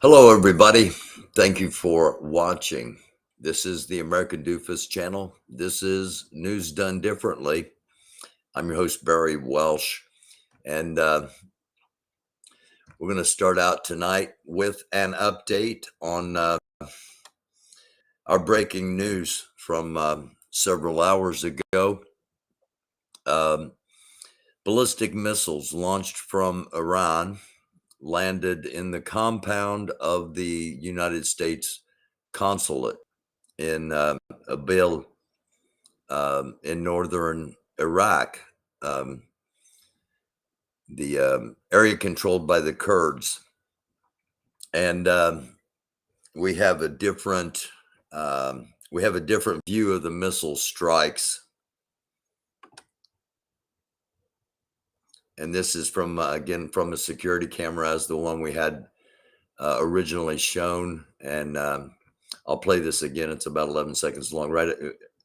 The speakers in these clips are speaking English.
Hello, everybody. Thank you for watching. This is the American Dufus channel. This is News Done Differently. I'm your host, Barry Welsh, and we're going to start out tonight with an update on our breaking news from several hours ago. Ballistic missiles launched from Iran landed in the compound of the United States consulate in Erbil in northern Iraq, the area controlled by the Kurds. And we have a different view of the missile strikes. And this is from again from a security camera as the one we had originally shown. And I'll play this again. It's about 11 seconds long. Right.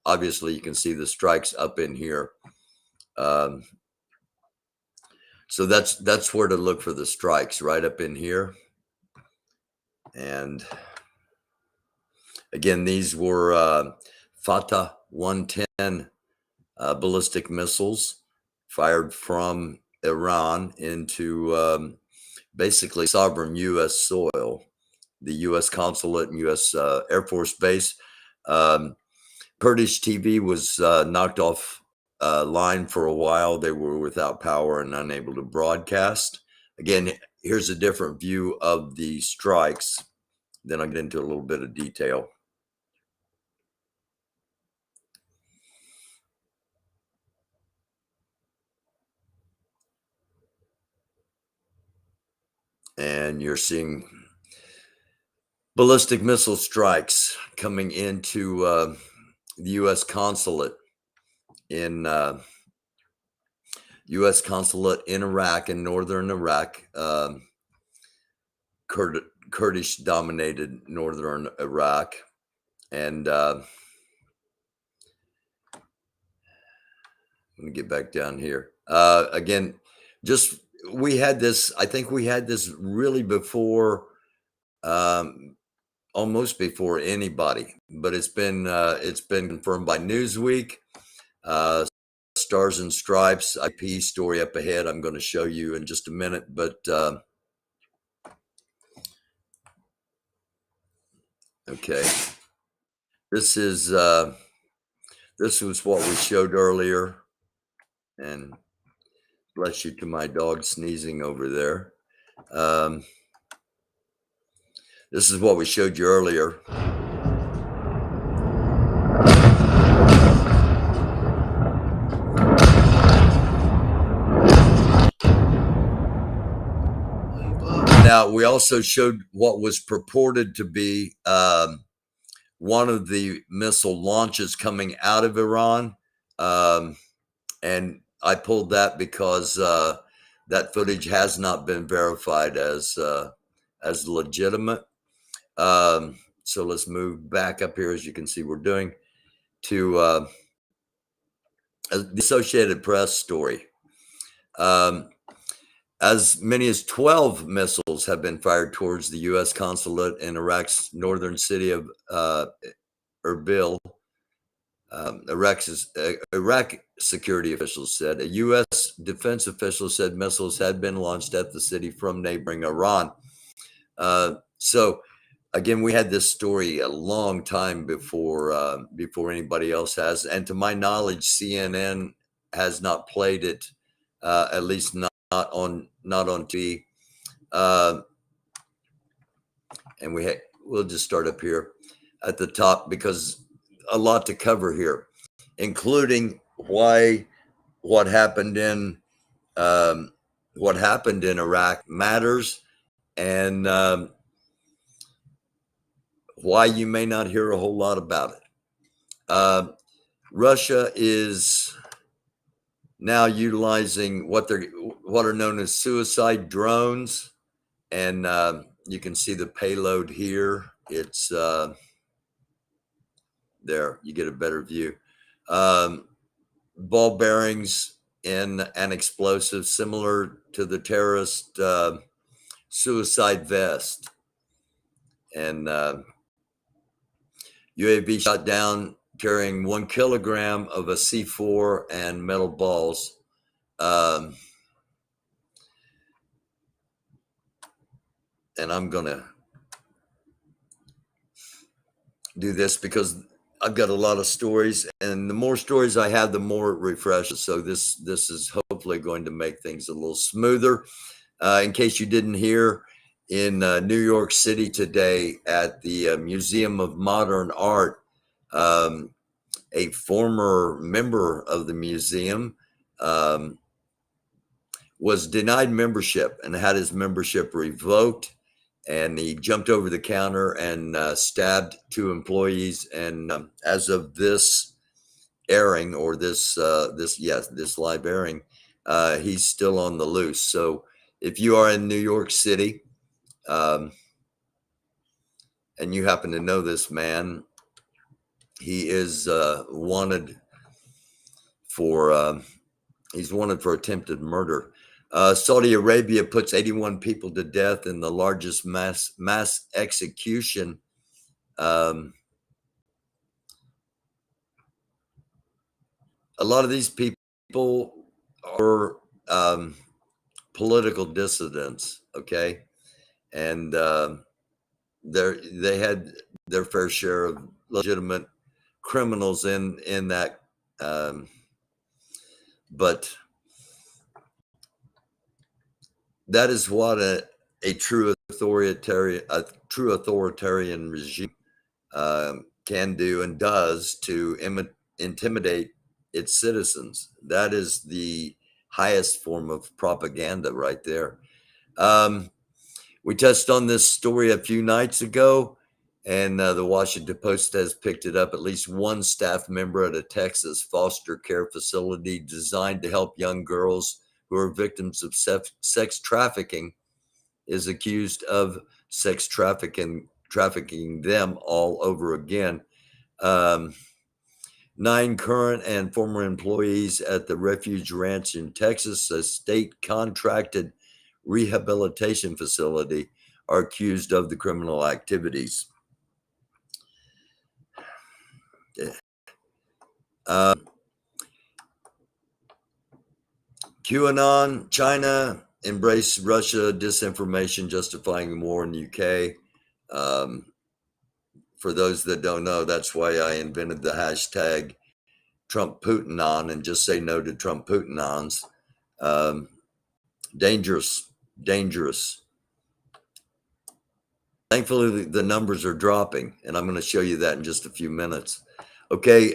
Obviously, you can see the strikes up in here. So that's where to look for the strikes, right up in here. And again, these were Fatah 110 ballistic missiles fired from Iran into basically sovereign U.S. soil, the U.S. consulate and U.S. Air Force Base. Kurdish TV was knocked off line for a while. They were without power and unable to broadcast. Again, here's a different view of the strikes. Then I'll get into a little bit of detail. And you're seeing ballistic missile strikes coming into the U.S. consulate in U.S. consulate in Iraq, in northern Iraq, Kurdish-dominated northern Iraq, and let me get back down here. Again, just we had this. I think we had this really before, almost before anybody. But it's been confirmed by Newsweek. Stars and Stripes IP story up ahead. I'm going to show you in just a minute, but okay, this was what we showed earlier, and bless you to my dog sneezing over there. This is what we showed you earlier. Now, we also showed what was purported to be one of the missile launches coming out of Iran. And I pulled that because that footage has not been verified as legitimate. So let's move back up here. As you can see, we're doing to the Associated Press story. As many as 12 missiles have been fired towards the U.S. consulate in Iraq's northern city of Erbil. Iraq security officials said. A U.S. defense official said missiles had been launched at the city from neighboring Iran. So, again, we had this story a long time before anybody else has, and to my knowledge, CNN has not played it, at least not on TV. And we'll just start up here at the top because a lot to cover here, including what happened in Iraq matters, and why you may not hear a whole lot about it. Russia is now utilizing what are known as suicide drones, and you can see the payload here. It's there. You get a better view. Ball bearings in an explosive similar to the terrorist suicide vest. and UAV shot down carrying 1 kilogram of a C4 and metal balls. And I'm going to do this because I've got a lot of stories, and the more stories I have, the more it refreshes. So this is hopefully going to make things a little smoother. In case you didn't hear, in New York City today at the Museum of Modern Art, a former member of the museum was denied membership and had his membership revoked. And he jumped over the counter and stabbed 2 employees. And as of this airing, or this live airing, he's still on the loose. So if you are in New York City and you happen to know this man, he is wanted for attempted murder. Saudi Arabia puts 81 people to death in the largest mass execution. A lot of these people are political dissidents, okay, and they had their fair share of legitimate criminals in that, but that is what a true authoritarian regime can do and does to intimidate its citizens. That is the highest form of propaganda right there. We touched on this story a few nights ago, and the Washington Post has picked it up. At least one staff member at a Texas foster care facility designed to help young girls who are victims of sex trafficking is accused of sex trafficking them all over again. 9 current and former employees at the Refuge Ranch in Texas, a state contracted rehabilitation facility, are accused of the criminal activities. QAnon, China embrace Russia disinformation, justifying war in the UK. For those that don't know, that's why I invented the hashtag Trump Putinon and just say no to Trump Putinons. Dangerous. Thankfully, the numbers are dropping, and I'm going to show you that in just a few minutes. Okay.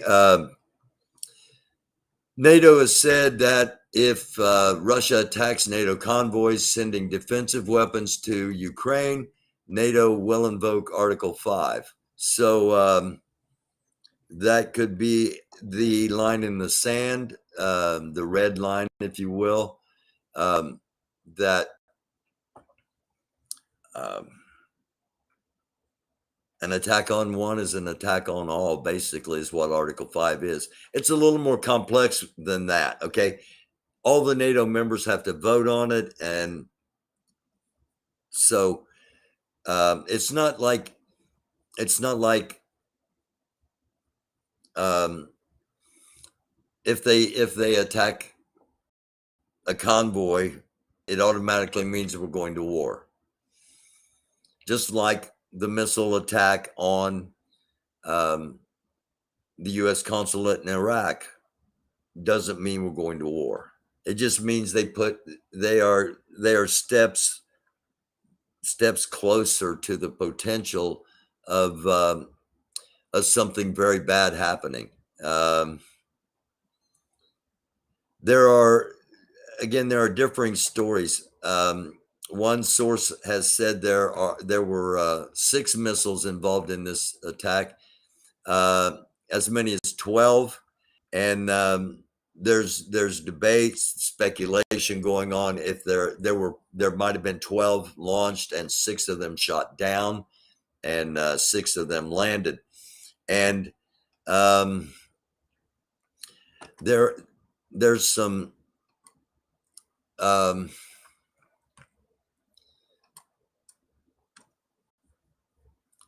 NATO has said that if Russia attacks NATO convoys sending defensive weapons to Ukraine, NATO will invoke Article 5. So that could be the line in the sand, the red line, if you will, that an attack on one is an attack on all, basically, is what Article 5 is. It's a little more complex than that, okay? All the NATO members have to vote on it, and so it's not like if they attack a convoy, it automatically means we're going to war. Just like the missile attack on the U.S. consulate in Iraq doesn't mean we're going to war. It just means they are steps closer to the potential of something very bad happening. There are differing stories. One source has said there were 6 missiles involved in this attack, as many as 12, and there's debates, speculation going on if there might have been 12 launched and 6 of them shot down, and 6 of them landed, and there's some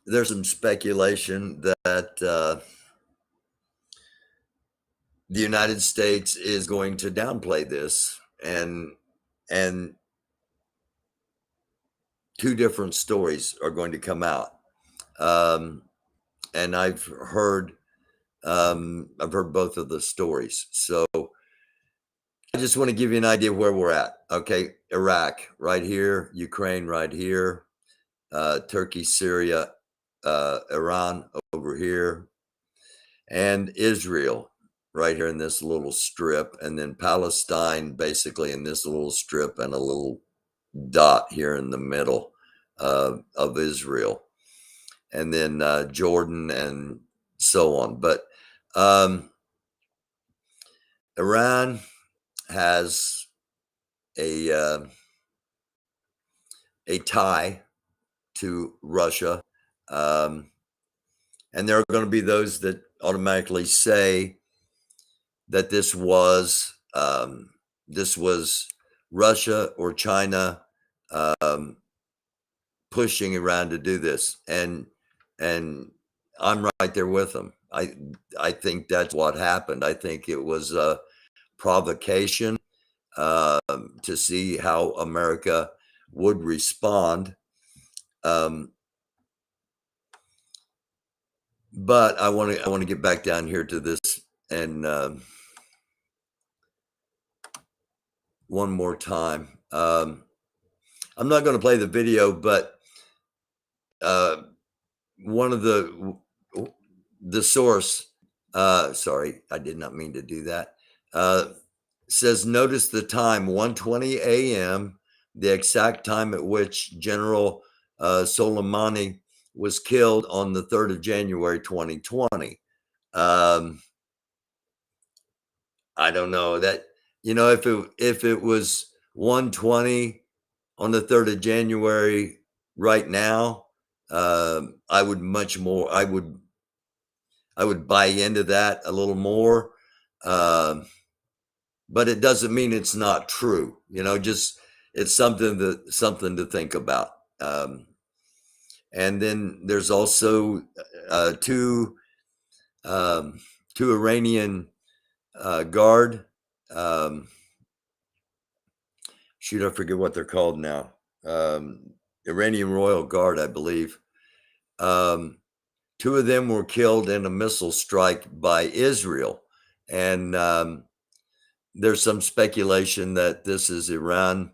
there's some speculation that the United States is going to downplay this, and two different stories are going to come out. And I've heard both of the stories. So I just want to give you an idea of where we're at. Okay, Iraq right here, Ukraine right here, Turkey, Syria, Iran over here, and Israel right here in this little strip, and then Palestine basically in this little strip, and a little dot here in the middle of Israel, and then Jordan and so on. But Iran has a tie to Russia, and there are going to be those that automatically say that this was Russia or China pushing Iran to do this, and I'm right there with them. I think that's what happened. I think it was a provocation to see how America would respond. But I want to get back down here to this, and one more time. I'm not going to play the video, but one of the source, sorry, I did not mean to do that, says, notice the time, 1:20 a.m., the exact time at which General Soleimani was killed on the 3rd of January, 2020. I don't know that, if it was 1:20 on the 3rd of January right now, I would buy into that a little more. But it doesn't mean it's not true. Just it's something to think about. And then there's also two Iranian guard. Shoot, I forget what they're called now. Iranian Royal Guard, I believe. Two of them were killed in a missile strike by Israel, and there's some speculation that this is Iran,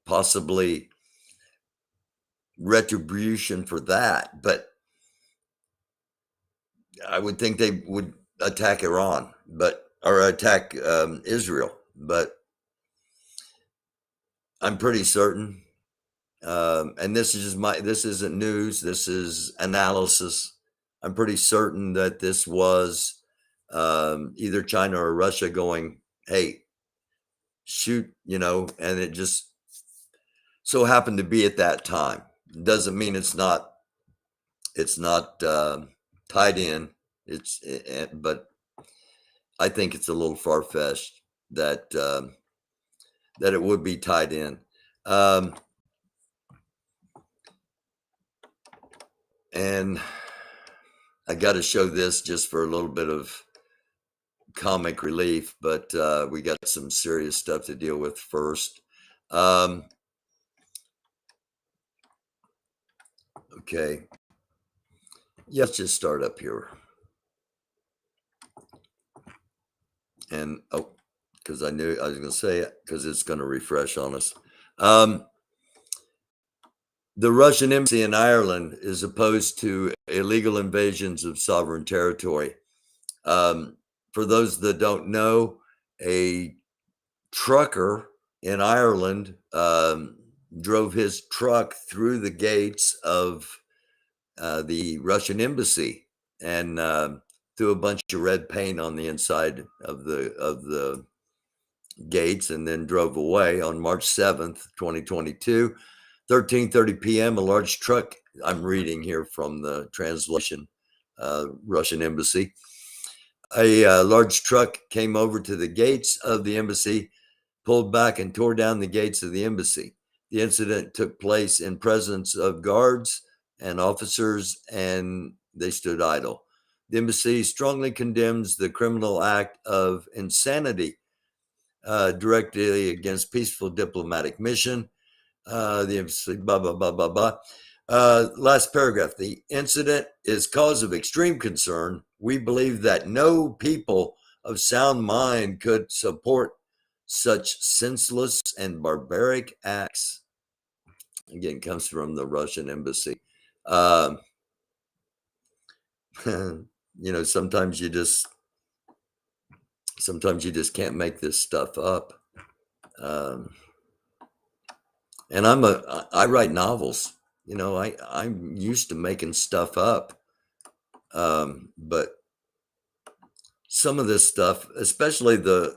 possibly retribution for that. But I would think they would attack Iran, or attack Israel. But I'm pretty certain, and this isn't news, this is analysis. I'm pretty certain that this was either China or Russia going, hey, shoot, and it just so happened to be at that time. Doesn't mean it's not tied in. But I think it's a little far-fetched that it would be tied in. And I got to show this just for a little bit of comic relief, but we got some serious stuff to deal with first. Okay. Yeah, let's just start up here. And, because I knew I was going to say it, because it's going to refresh on us. The Russian embassy in Ireland is opposed to illegal invasions of sovereign territory. For those that don't know, a trucker in Ireland drove his truck through the gates of the Russian embassy, and threw a bunch of red paint on the inside of the gates, and then drove away on March 7th, 2022. 13:30 p.m., a large truck, I'm reading here from the translation, Russian embassy. A large truck came over to the gates of the embassy, pulled back and tore down the gates of the embassy. The incident took place in presence of guards and officers, and they stood idle. The embassy strongly condemns the criminal act of insanity directly against peaceful diplomatic mission. The embassy, blah, blah, blah, blah, blah. Last paragraph. The incident is cause of extreme concern. We believe that no people of sound mind could support such senseless and barbaric acts. Again, comes from the Russian embassy. Sometimes you just can't make this stuff up. And I write novels. I'm used to making stuff up. But some of this stuff, especially the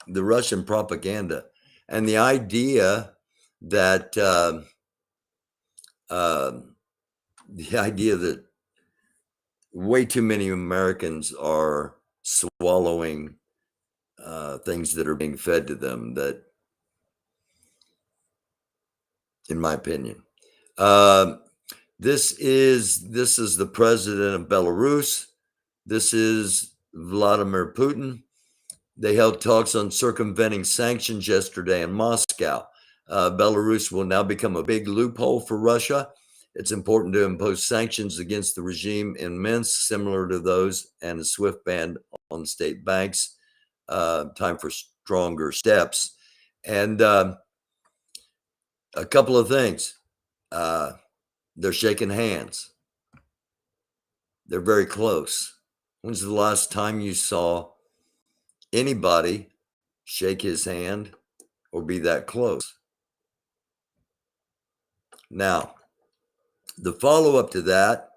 Russian propaganda and the idea that way too many Americans are swallowing things that are being fed to them, that, in my opinion, this is the president of Belarus. This is Vladimir Putin. They held talks on circumventing sanctions yesterday in Moscow. Belarus will now become a big loophole for Russia. It's important to impose sanctions against the regime in Minsk, similar to those, and a swift ban on state banks. Time for stronger steps. And a couple of things. They're shaking hands. They're very close. When's the last time you saw anybody shake his hand or be that close? Now, the follow-up to that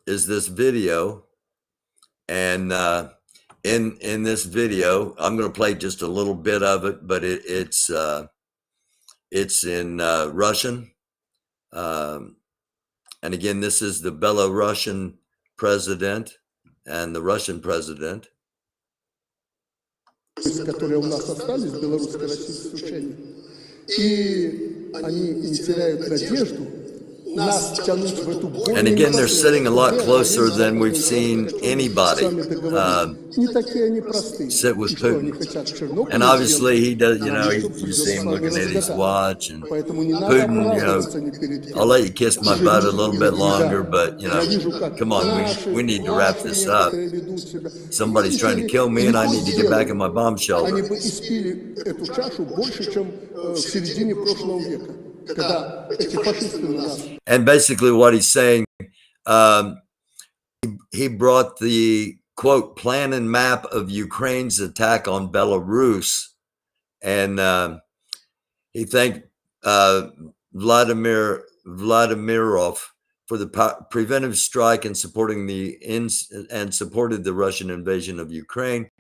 is this video. And in this video, I'm going to play just a little bit of it, but it's in Russian. And again, this is the Belarusian president and the Russian president. Которые у нас остались, белорусско-российские учения, и они не теряют надежду нас тянуть в эту более. And again, they're sitting a lot closer than we've seen anybody sit with Putin. And obviously he does, you see him looking at his watch, and Putin, I'll let you kiss my butt a little bit longer, but come on, we need to wrap this up. Somebody's trying to kill me and I need to get back in my bomb shelter. Они бы испили эту чашу больше, чем в середине прошлого века. And basically what he's saying, he brought the, quote, plan and map of Ukraine's attack on Belarus. And he thanked Vladimir Vladimirov for the preventive strike and supported the Russian invasion of Ukraine,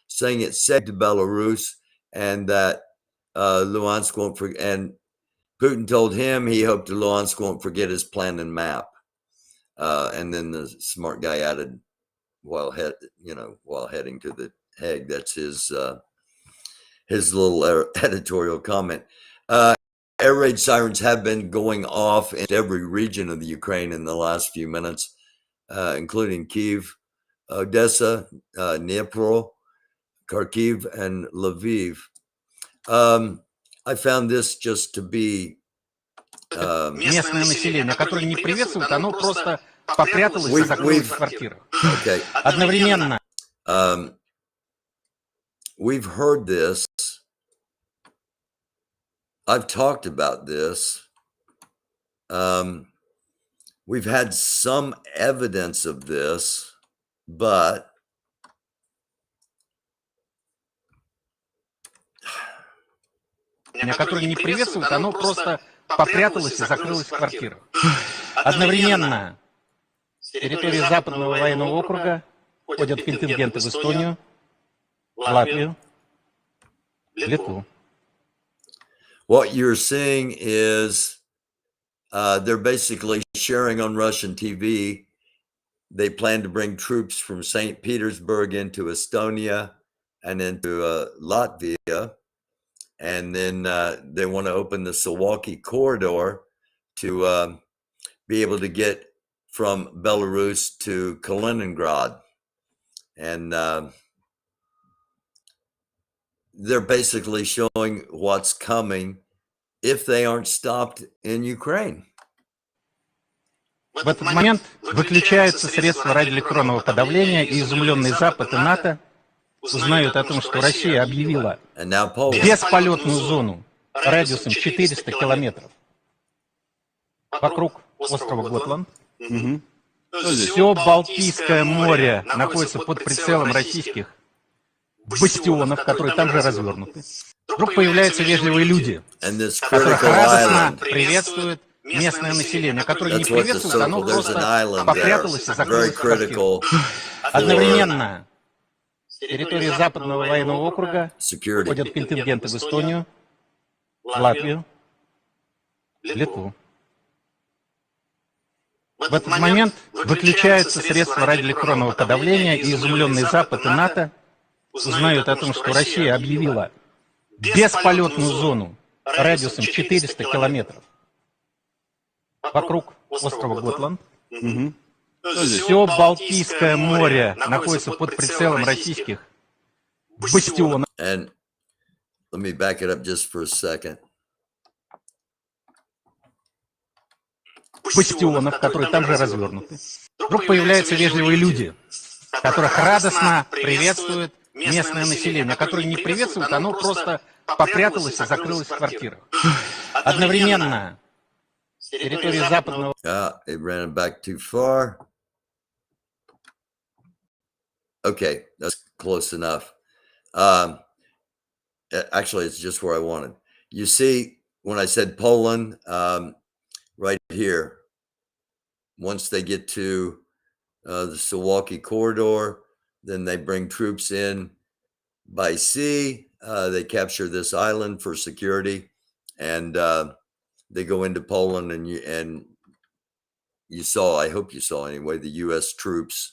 saying it saved Belarus and that Luhansk won't forget. And Putin told him he hoped Luhansk won't forget his plan and map. And then the smart guy added, while heading to the Hague, that's his little editorial comment. Air raid sirens have been going off in every region of the Ukraine in the last few minutes, including Kyiv, Odessa, Dnipro, Kharkiv, and Lviv. I found this just to be местное население, которое не приветствует, оно просто попряталось и закрылось в квартирах. Okay. Одновременно. We've heard this. I've talked about this. We've had some evidence of this, but которое не приветствует, оно просто попряталось и закрылось в квартирах. Одновременно с территории Западного военного округа ходят контингенты в Эстонию, Латвию, Литву. What you're seeing is they're basically sharing on Russian TV. They plan to bring troops from St. Petersburg into Estonia and into Latvia. And then they want to open the Suwalki corridor to be able to get from Belarus to Kaliningrad. And they're basically showing what's coming if they aren't stopped in Ukraine. В этот момент выключаются средства радиоэлектронного подавления, и изумленный Запад и НАТО узнают о том, что Россия объявила бесполетную зону радиусом 400 километров вокруг острова Готланд. Все Балтийское море находится под прицелом российских бастионов, которые там же развернуты. Вдруг появляются вежливые люди, которых радостно приветствуют местное население, которое не приветствует, оно просто попряталось и закрылось в квартиру. Одновременно с территории Западного военного округа ходят контингенты в Эстонию, Латвию, Литву. В этот момент выключаются средства радиоэлектронного подавления, и изумленный Запад и НАТО узнают о том, что Россия объявила бесполетную зону радиусом 400 километров вокруг острова Готланд. Все Балтийское море находится под прицелом российских бастионов. And let me back it up just for a second. Бастионов, которые там же развернуты. Вдруг появляются вежливые люди, которых радостно приветствует местное население, которое не приветствует, оно просто попряталось и закрылось в квартирах. Одновременно с территории Западного... It ran back too far. Okay, that's close enough. Actually, it's just where I wanted. You see, when I said Poland, right here, once they get to the Suwalki corridor, then they bring troops in by sea. They capture this island for security, and they go into Poland. And you saw, I hope you saw anyway, the U.S. troops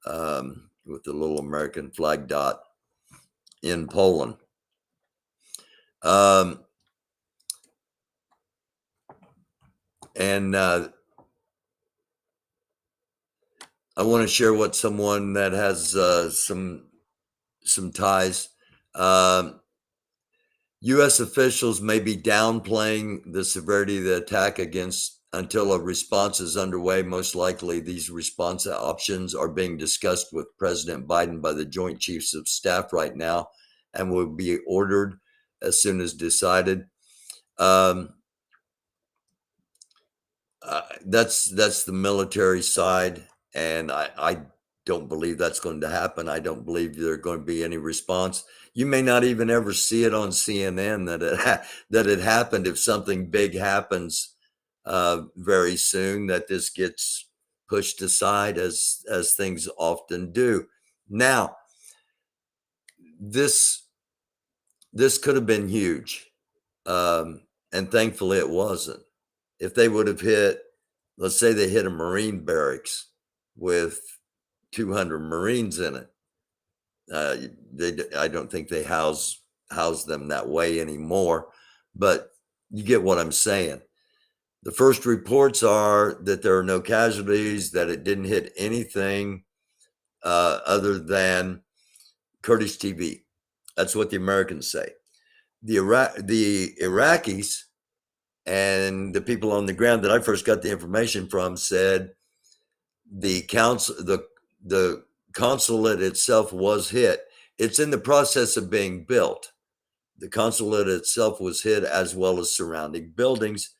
with the little American flag dot in Poland. And I want to share what someone that has some ties. U.S. officials may be downplaying the severity of the attack until a response is underway. Most likely, these response options are being discussed with President Biden by the Joint Chiefs of Staff right now, and will be ordered as soon as decided. That's the military side, and I don't believe that's going to happen. I don't believe there's going to be any response. You may not even ever see it on CNN that it happened. If something big happens very soon, that this gets pushed aside as things often do. Now, this could have been huge, and thankfully it wasn't. If they would have hit, let's say they hit a Marine barracks with 200 Marines in it, I don't think they house them that way anymore, but you get what I'm saying. The first reports are that there are no casualties, that it didn't hit anything other than Kurdish TV. That's what the Americans say. The Iraqis and the people on the ground that I first got the information from said the consulate itself was hit. It's in the process of being built. The consulate itself was hit, as well as surrounding buildings.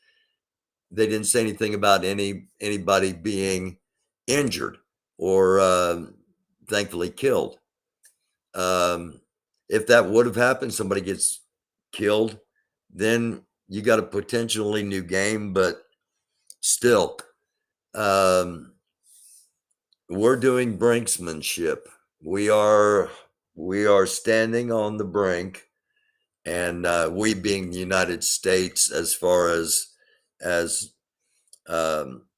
They didn't say anything about anybody being injured or thankfully killed. If that would have happened, somebody gets killed, then you got a potentially new game, but still, we're doing brinksmanship. We are standing on the brink, and we being the United States, as far as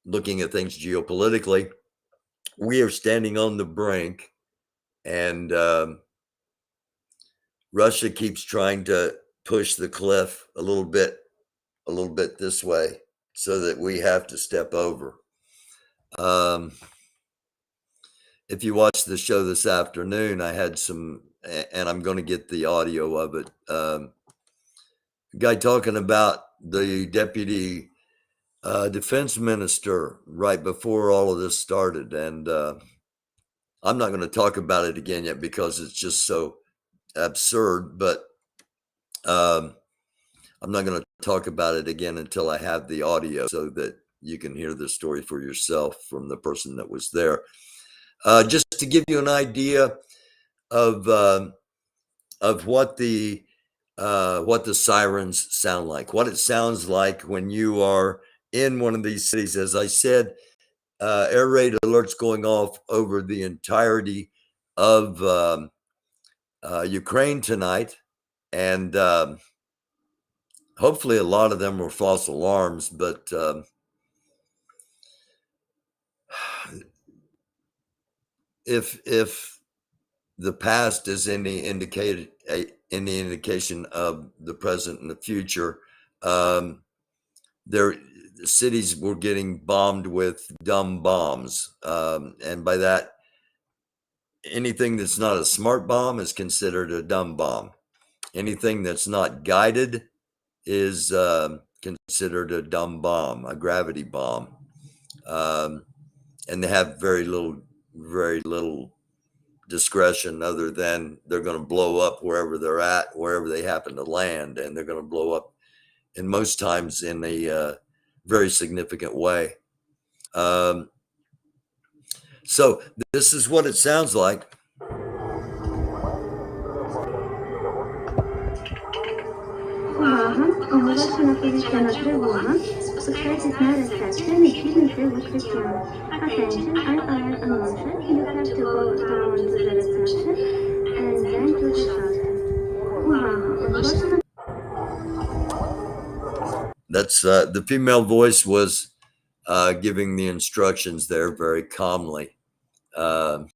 looking at things geopolitically, we are standing on the brink, and Russia keeps trying to push the cliff a little bit this way so that we have to step over. If you watch the show this afternoon, I had some, and I'm going to get the audio of it. Guy talking about the deputy defense minister right before all of this started. And I'm not going to talk about it again yet because it's just so absurd, but I'm not going to talk about it again until I have the audio so that you can hear the story for yourself from the person that was there. Just to give you an idea of what the sirens sound like, what it sounds like when you are in one of these cities. As I said, air raid alerts going off over the entirety of Ukraine tonight, and hopefully a lot of them were false alarms, but if the past is any indication of the present and the future, the cities were getting bombed with dumb bombs, and by that, anything that's not a smart bomb is considered a dumb bomb. Anything that's not guided is considered a dumb bomb, a gravity bomb, and they have very little discretion other than they're going to blow up wherever they're at, wherever they happen to land, and they're going to blow up, and most times in a very significant way. So this is what it sounds like. Увага! Оголошена повітряна тривога. Спускайтесь на рецепцію, необхідно йти в укриття. Attention, I announce it. You have to go down to the reception and then to the shelter. Увага! Оголошена. That's the female voice was giving the instructions there very calmly. And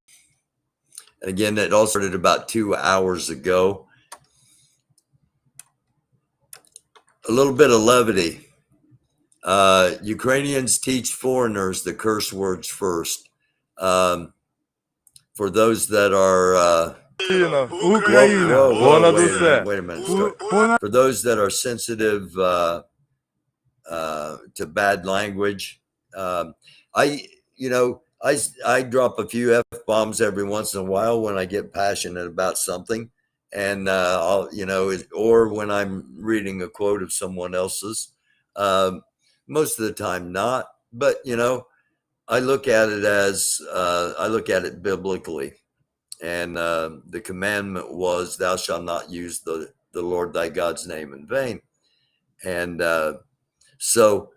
again, it all started about 2 hours ago. A little bit of levity. Ukrainians teach foreigners the curse words first. For those that are wait a minute. For those that are sensitive to bad language, I drop a few F-bombs every once in a while when I get passionate about something. And or when I'm reading a quote of someone else's, most of the time not, but I look at it biblically, and the commandment was, "Thou shalt not use the Lord thy God's name in vain," and so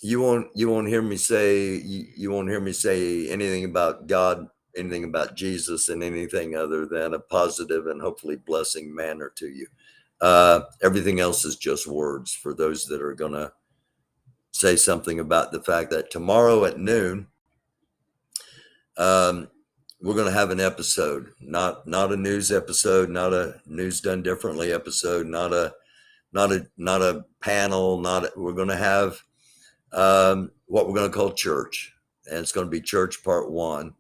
you won't hear me say anything about God, anything about Jesus, in anything other than a positive and hopefully blessing manner to you. Everything else is just words for those that are going to say something about the fact that tomorrow at noon, we're going to have an episode, not a news episode, not a news done differently episode, not a panel, we're going to have what we're going to call church, and it's going to be church part 1.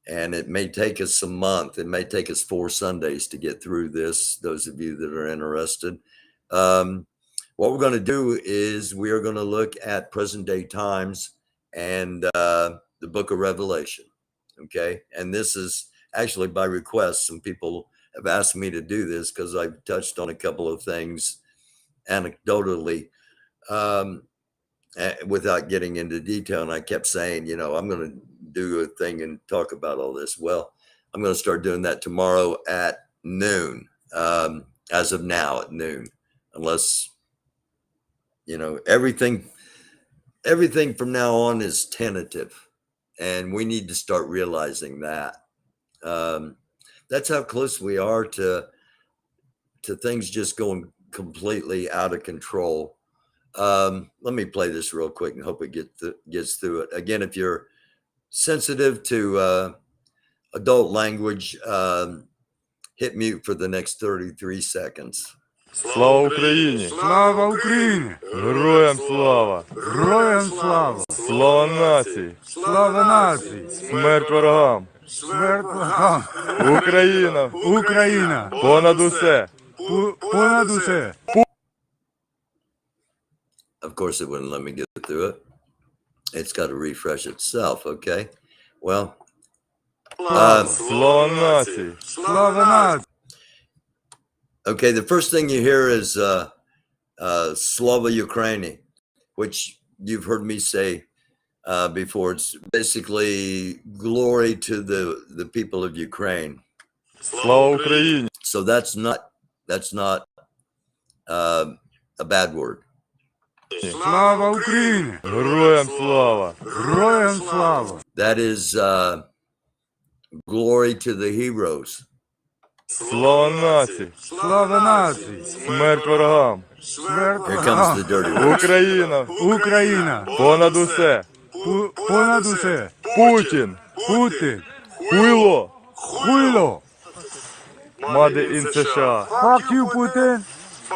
And it may take us a month. It may take us 4 Sundays to get through this, those of you that are interested. What we're going to do is we are going to look at present day times and the book of Revelation. Okay. And this is actually by request. Some people have asked me to do this because I've touched on a couple of things anecdotally without getting into detail. And I kept saying, I'm going to do a thing and talk about all this. Well, I'm going to start doing that tomorrow at noon, as of now at noon, unless, everything from now on is tentative, and we need to start realizing that. That's how close we are to things just going completely out of control. Let me play this real quick and hope it gets through it. Again, if you're sensitive to adult language, hit mute for the next 33 seconds. Слава Україні! Слава Україні! Героям слава! Героям слава! Слава нації! Слава нації! Смерть ворогам! Смерть ворогам! Україна! Україна! Понад усе! Понад усе! Of course, it wouldn't let me get through it. It's got to refresh itself. Okay. Well, Слава нації! Слава нації! okay. The first thing you hear is Slava Ukraini, which you've heard me say before. It's basically glory to the people of Ukraine. Слава Україні! So that's not a bad word. Слава Україні! Героям слава! Героям слава! That is glory to the heroes. Слава нації! Слава нації! Смерть ворогам! Смерть Here comes the ворогам! dirty word. Україна! Україна! Понад усе! Понад усе! Путін! Путін! Хуйло! Хуйло! Мади ін США! Fuck you, Putin!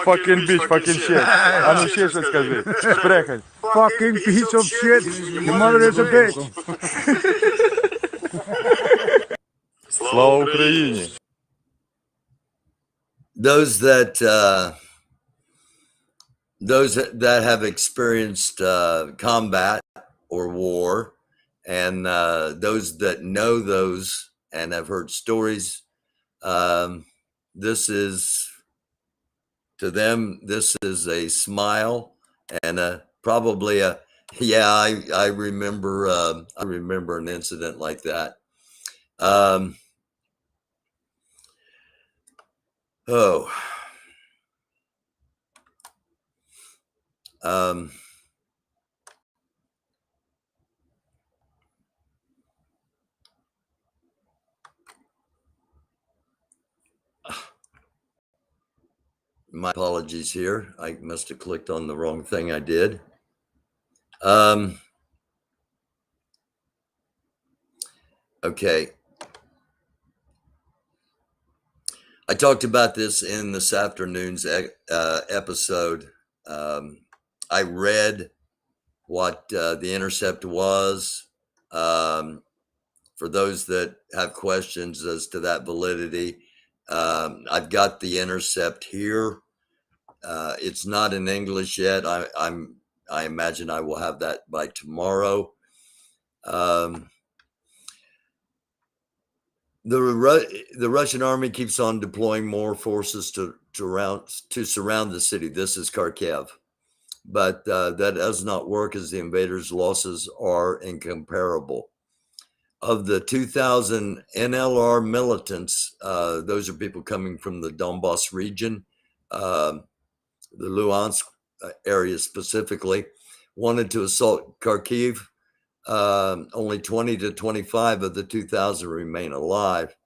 Fucking bitch, fucking shit! А ну ще щось скажи! Шпрехай! Fucking piece of shit! Your mother is a bitch! Слава Україні! Those that have experienced combat or war, and those that know those and have heard stories, this is to them. This is a smile and probably a yeah. I remember an incident like that. My apologies here. I must have clicked on the wrong thing. I did. Okay. I talked about this in this afternoon's episode. I read what the intercept was. For those that have questions as to that validity, I've got the intercept here. It's not in English yet. I imagine I will have that by tomorrow. The Russian army keeps on deploying more forces to surround the city. This is Kharkiv, but that does not work as the invaders' losses are incomparable. Of the 2,000 NLR militants, those are people coming from the Donbass region, the Luhansk area specifically, wanted to assault Kharkiv. Only 20 to 25 of the 2,000 remain alive.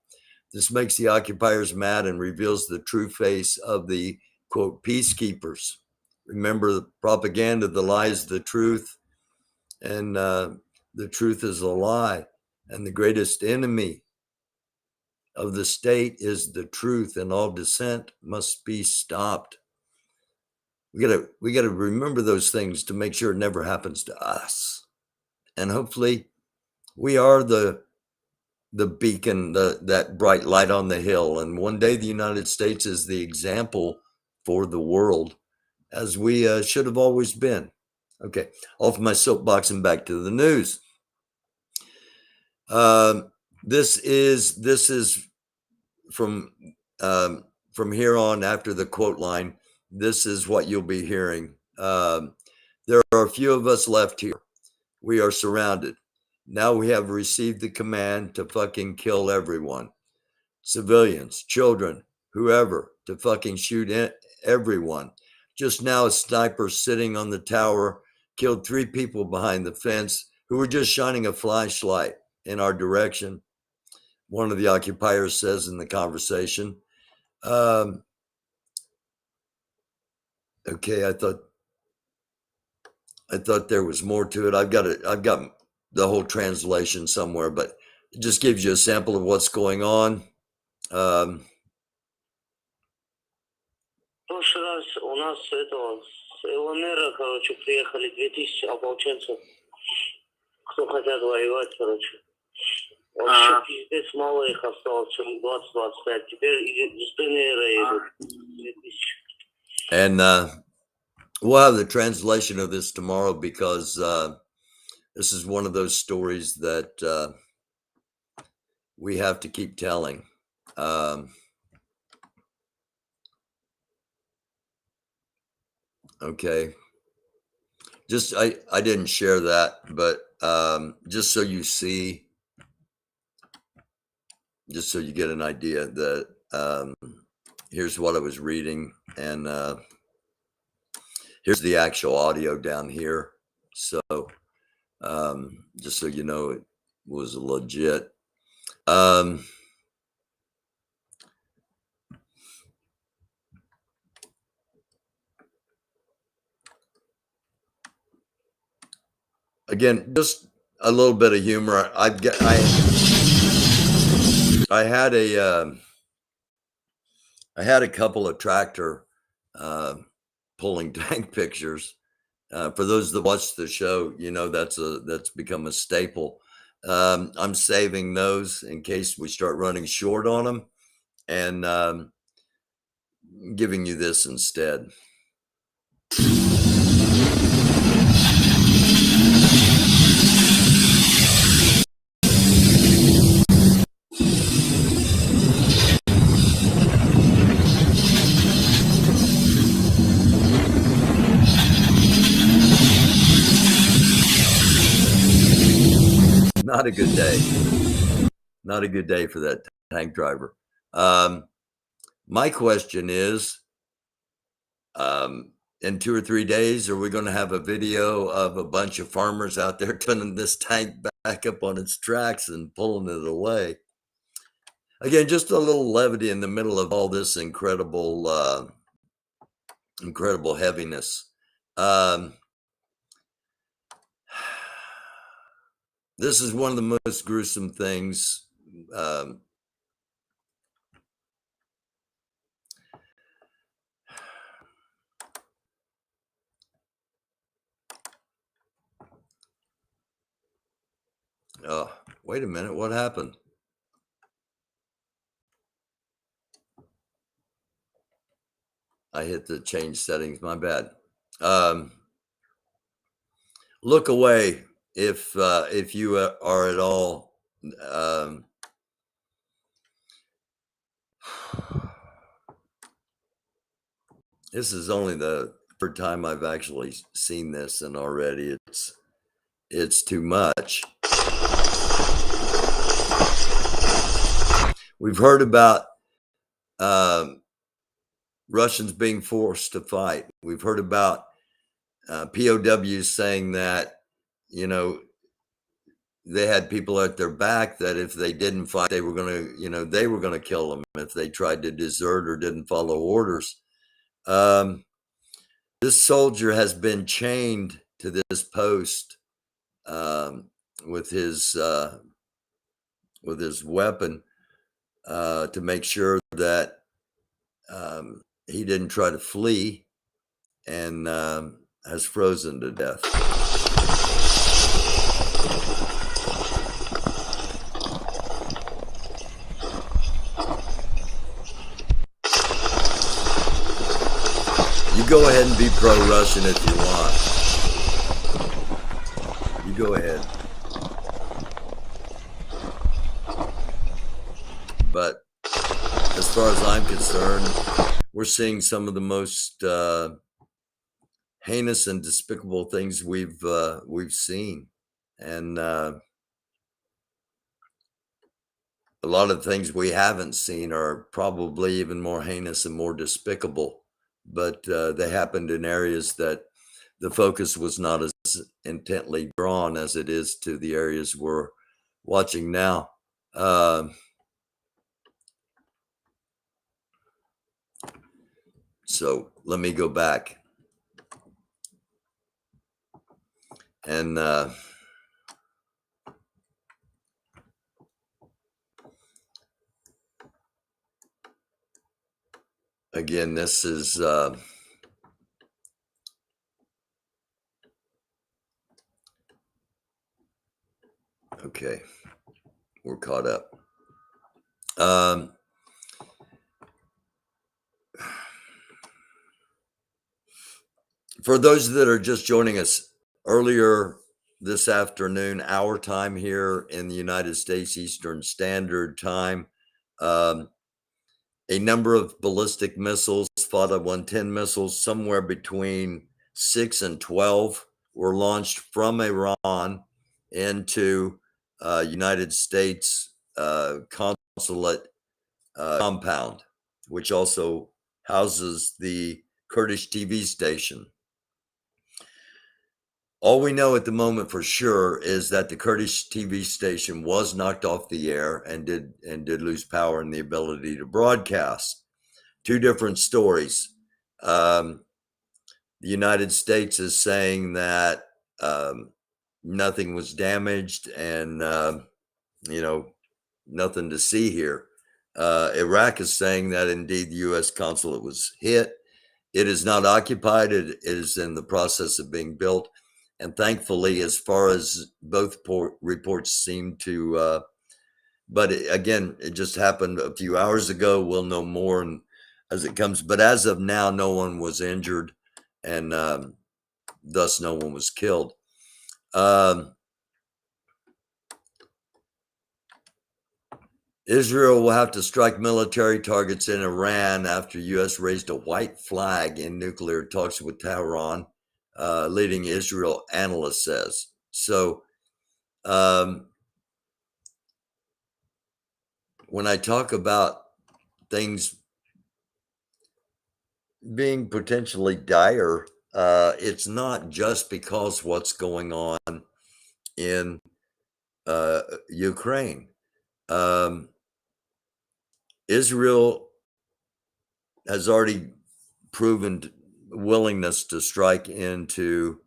This makes the occupiers mad and reveals the true face of the, quote, peacekeepers. Remember, the propaganda, the lie is the truth, and the truth is a lie. And the greatest enemy of the state is the truth, and all dissent must be stopped. We gotta remember those things to make sure it never happens to us. And hopefully we are the beacon, that bright light on the hill. And one day the United States is the example for the world, as we should have always been. Okay, off my soapbox and back to the news. This is from here on, after the quote line, this is what you'll be hearing. There are a few of us left here. We are surrounded. Now we have received the command to fucking kill everyone. Civilians, children, whoever, to fucking shoot everyone. Just now, a sniper sitting on the tower killed 3 people behind the fence who were just shining a flashlight in our direction. One of the occupiers says in the conversation. Okay, I thought there was more to it. I've got the whole translation somewhere, but it just gives you a sample of what's going on. прошлый раз у нас этого с ЛНР, короче, приехали 2000 ополченцев, кто хотят воевать, короче. Вообще пиздец, мало их осталось, чем 20-25. Теперь из ДНР едут 2000. And we'll have the translation of this tomorrow because this is one of those stories that we have to keep telling. Okay. Just, I didn't share that, but just so you see, just so you get an idea that here's what I was reading, and here's the actual audio down here. So just so you know, it was legit. Again, just a little bit of humor. I had a couple of tractor pulling tank pictures. For those that watch the show, you know that's become a staple. I'm saving those in case we start running short on them, and giving you this instead. Not a good day. Not a good day for that tank driver. My question is, in 2 or 3 days, are we going to have a video of a bunch of farmers out there turning this tank back up on its tracks and pulling it away? Again, just a little levity in the middle of all this incredible heaviness. This is one of the most gruesome things. Oh, wait a minute. What happened? I hit the change settings. My bad. Look away if you are at all. This is only the third time I've actually seen this, and already it's too much. We've heard about Russians being forced to fight. We've heard about POWs saying that, you know, they had people at their back that if they didn't fight, they were going to kill them if they tried to desert or didn't follow orders. This soldier has been chained to this post with his weapon to make sure that he didn't try to flee, and has frozen to death. You go ahead and be pro-Russian if you want. You go ahead. But as far as I'm concerned, we're seeing some of the most heinous and despicable things we've seen, and a lot of the things we haven't seen are probably even more heinous and more despicable. But they happened in areas that the focus was not as intently drawn as it is to the areas we're watching now. So let me go back. And again, this is okay. We're caught up. For those that are just joining us earlier this afternoon, our time here in the United States Eastern Standard Time, a number of ballistic missiles, Fata 110 missiles, somewhere between 6 and 12 were launched from Iran into United States consulate compound, which also houses the Kurdish TV station. All we know at the moment for sure is that the Kurdish TV station was knocked off the air and did lose power and the ability to broadcast. Two different stories. The United States is saying that nothing was damaged and nothing to see here. Iraq is saying that indeed the U.S. consulate was hit. It is not occupied. It is in the process of being built. And thankfully, as far as both reports seem to, but again, it just happened a few hours ago. We'll know more as it comes. But as of now, no one was injured, and thus no one was killed. Israel will have to strike military targets in Iran after U.S. raised a white flag in nuclear talks with Tehran. Leading Israel analyst says. So when I talk about things being potentially dire, it's not just because what's going on in Ukraine. Israel has already proven willingness to strike into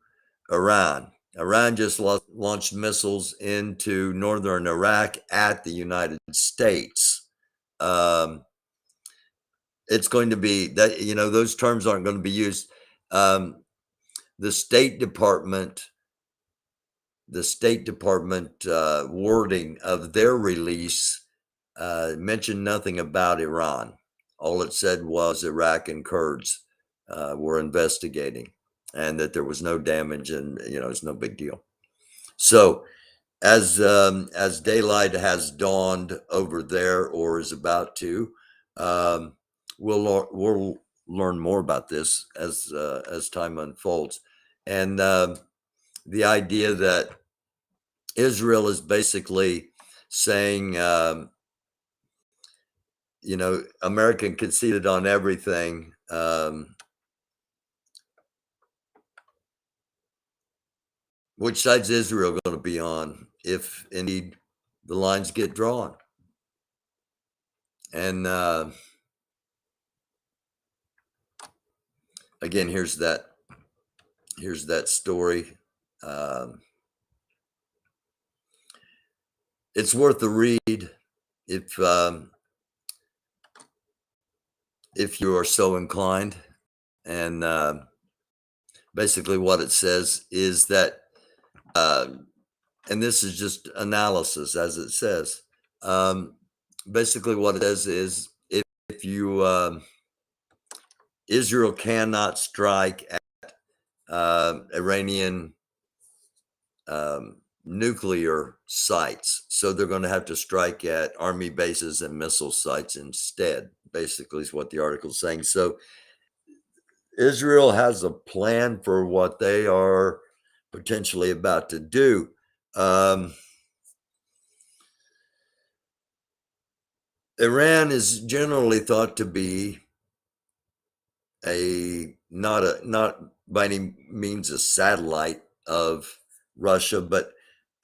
Iran. Iran just launched missiles into northern Iraq at the United States. It's going to be that, those terms aren't going to be used. The State Department wording of their release mentioned nothing about Iran. All it said was Iraq and Kurds were investigating, and that there was no damage, and it's no big deal. So, as daylight has dawned over there, or is about to, we'll learn more about this as time unfolds, and the idea that Israel is basically saying, America conceded on everything. Which side's Israel going to be on if indeed the lines get drawn? And again, here's that story. It's worth a read if you are so inclined. And basically what it says is that, and this is just analysis as it says, basically what it says is if you, Israel cannot strike at Iranian nuclear sites, so they're going to have to strike at army bases and missile sites instead, basically is what the article is saying. So Israel has a plan for what they are potentially about to do. Iran is generally thought to be not by any means a satellite of Russia, but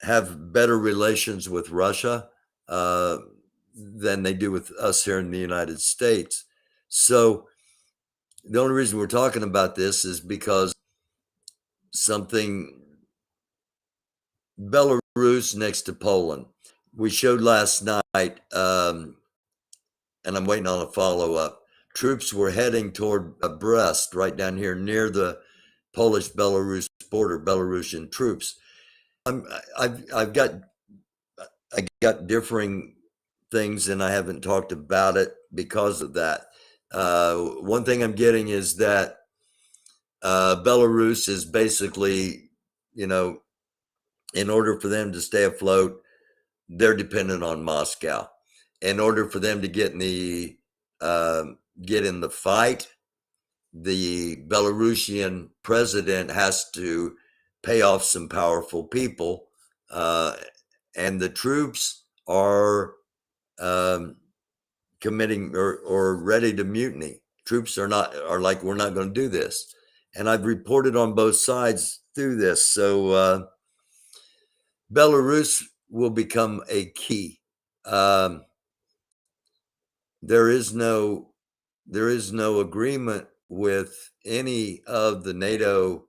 have better relations with Russia than they do with us here in the United States. So the only reason we're talking about this is because something Belarus next to Poland. We showed last night, and I'm waiting on a follow-up, troops were heading toward Brest, right down here near the Polish-Belarus border, Belarusian troops. I've got differing things, and I haven't talked about it because of that. One thing I'm getting is that Belarus is basically, in order for them to stay afloat, they're dependent on Moscow. In order for them to get in the fight, the Belarusian president has to pay off some powerful people, and the troops are committing or ready to mutiny. Troops are like, we're not going to do this. And I've reported on both sides through this. So Belarus will become a key. There is no agreement with any of the NATO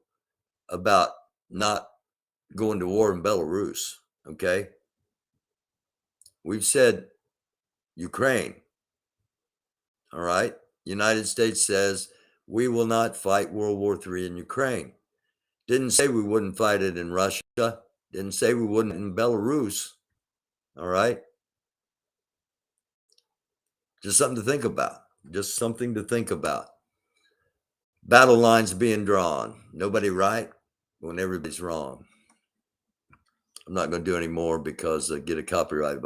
about not going to war in Belarus. Okay. We've said Ukraine. All right. United States says we will not fight World War III in Ukraine. Didn't say we wouldn't fight it in Russia. Didn't say we wouldn't in Belarus. All right. Just something to think about. Just something to think about. Battle lines being drawn. Nobody right when everybody's wrong. I'm not going to do any more because I get a copyright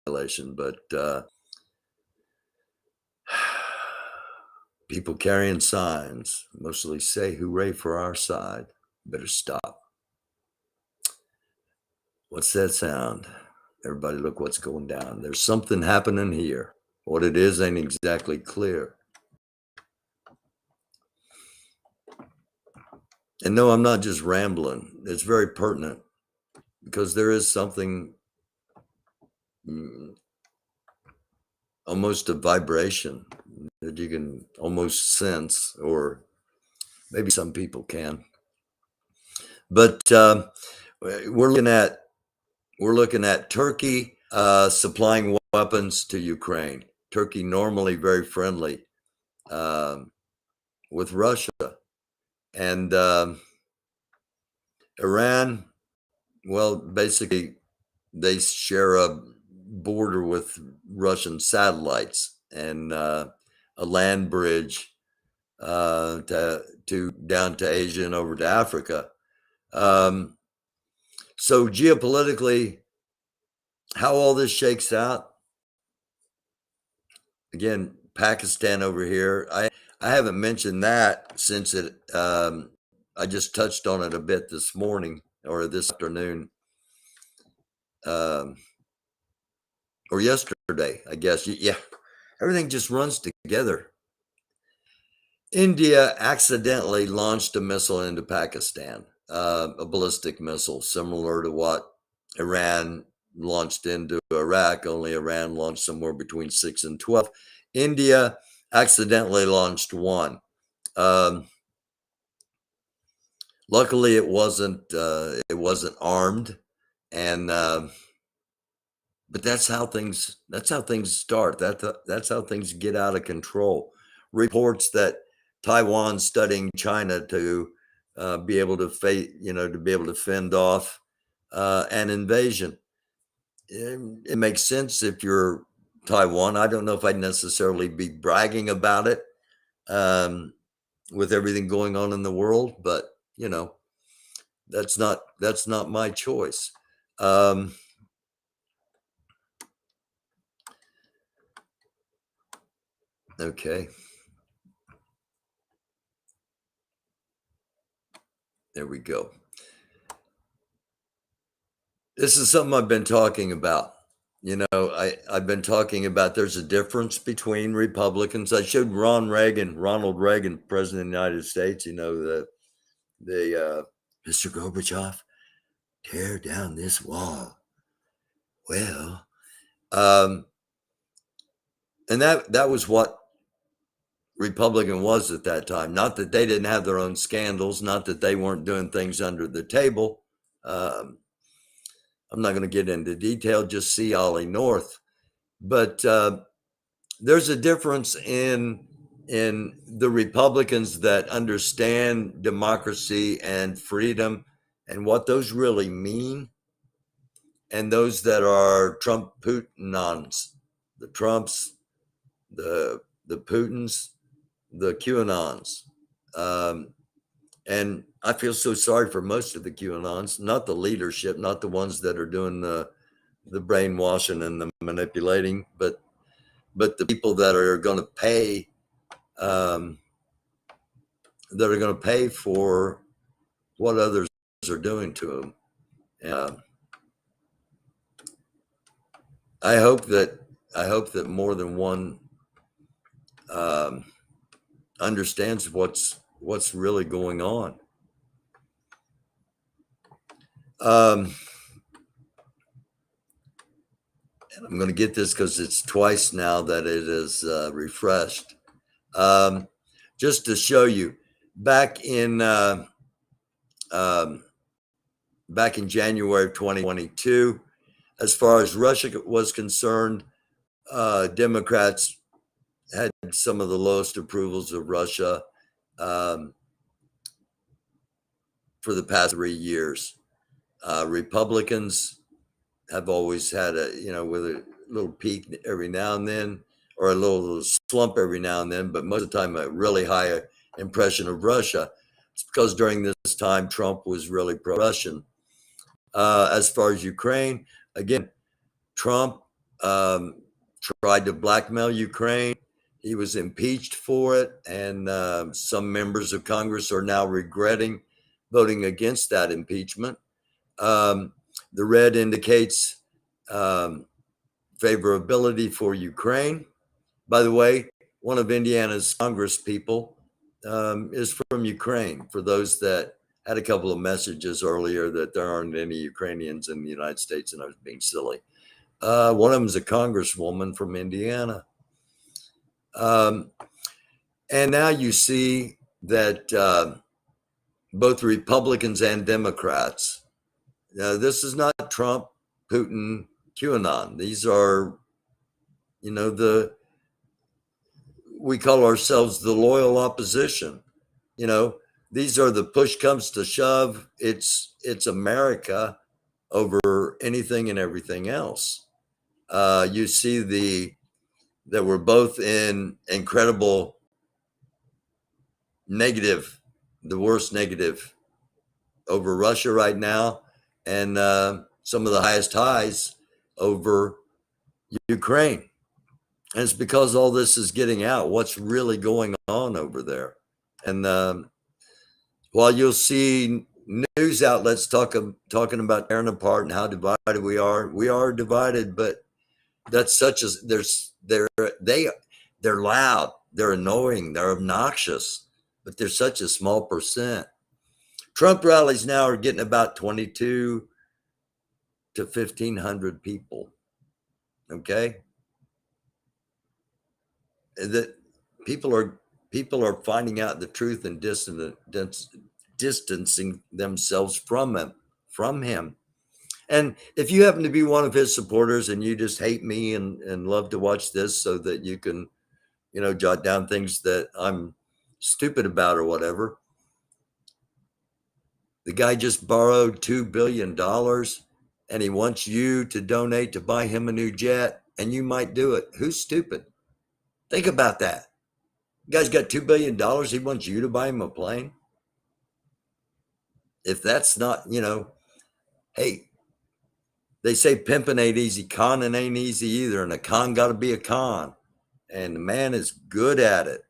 violation, but people carrying signs mostly say hooray for our side. Better stop. What's that sound? Everybody look what's going down. There's something happening here. What it is ain't exactly clear. And no, I'm not just rambling. It's very pertinent because there is something, almost a vibration that you can almost sense, or maybe some people can. But we're looking at Turkey supplying weapons to Ukraine. Turkey normally very friendly with Russia, and Iran. Well, basically, they share a border with Russian satellites and a land bridge to down to Asia and over to Africa. So geopolitically, how all this shakes out, again, Pakistan over here, I haven't mentioned that since it, I just touched on it a bit this morning or this afternoon, or yesterday, I guess. Yeah, everything just runs together. India accidentally launched a missile into Pakistan, a ballistic missile similar to what Iran launched into Iraq, only Iran launched somewhere between 6 and 12. India accidentally launched one. Luckily, it wasn't armed, and but that's how things start. That's how things get out of control. Reports that Taiwan studying China to be able to fend off an invasion. It makes sense if you're Taiwan. I don't know if I'd necessarily be bragging about it with everything going on in the world, but that's not my choice. Okay. There we go. This is something I've been talking about. I've been talking about there's a difference between Republicans. I showed Ronald Reagan, President of the United States, the Mr. Gorbachev, tear down this wall. Well, and that was what Republican was at that time. Not that they didn't have their own scandals, not that they weren't doing things under the table. I'm not going to get into detail, just see Ollie North. But there's a difference in in the Republicans that understand democracy and freedom and what those really mean, and those that are Trump Putinons, the Trumps, the Putins, the QAnons. And I feel so sorry for most of the QAnons, not the leadership, not the ones that are doing the brainwashing and the manipulating, but the people that are going to pay, for what others are doing to them. I hope that more than one understands what's really going on. And I'm going to get this because it's twice now that it is refreshed. Just to show you, back in January of 2022, as far as Russia was concerned, Democrats had some of the lowest approvals of Russia for the past 3 years. Republicans have always had with a little peak every now and then, or a little slump every now and then, but most of the time a really high impression of Russia. It's because during this time, Trump was really pro-Russian. As far as Ukraine, again, Trump tried to blackmail Ukraine. He was impeached for it, and some members of Congress are now regretting voting against that impeachment. The red indicates favorability for Ukraine. By the way, one of Indiana's Congress people is from Ukraine. For those that had a couple of messages earlier that there aren't any Ukrainians in the United States and I was being silly. One of them is a congresswoman from Indiana. And now you see that both Republicans and Democrats, this is not Trump, Putin, QAnon. These are, we call ourselves the loyal opposition. These are the push comes to shove. It's America over anything and everything else. You see that we're both in incredible negative, the worst negative over Russia right now, and some of the highest highs over Ukraine. And it's because all this is getting out, what's really going on over there. And while you'll see news outlets talking about tearing apart and how divided we are divided, but that's they're loud, they're annoying, they're obnoxious, but they're such a small percent. Trump rallies now are getting about 22 to 1,500 people. Okay, that people are finding out the truth and distancing themselves from him. And if you happen to be one of his supporters and you just hate me and love to watch this so that you can, jot down things that I'm stupid about or whatever, the guy just borrowed $2 billion and he wants you to donate to buy him a new jet, and you might do it. Who's stupid? Think about that. The guy's got $2 billion. He wants you to buy him a plane. If that's not, hey, they say pimping ain't easy, conning ain't easy either, and a con got to be a con. And the man is good at it.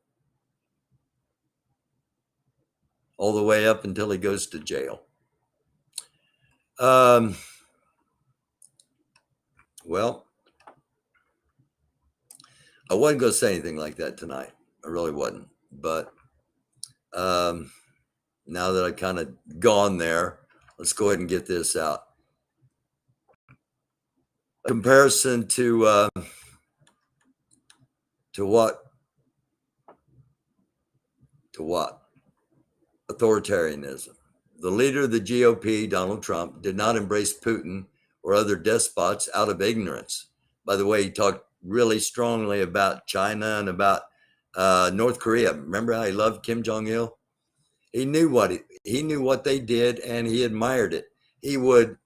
All the way up until he goes to jail. Well, I wasn't going to say anything like that tonight. I really wasn't. But now that I've kind of gone there, let's go ahead and get this out. Comparison to what? To what? Authoritarianism. The leader of the GOP, Donald Trump, did not embrace Putin or other despots out of ignorance. By the way, he talked really strongly about China and about North Korea. Remember how he loved Kim Jong-il? He knew what they did, and he admired it. He would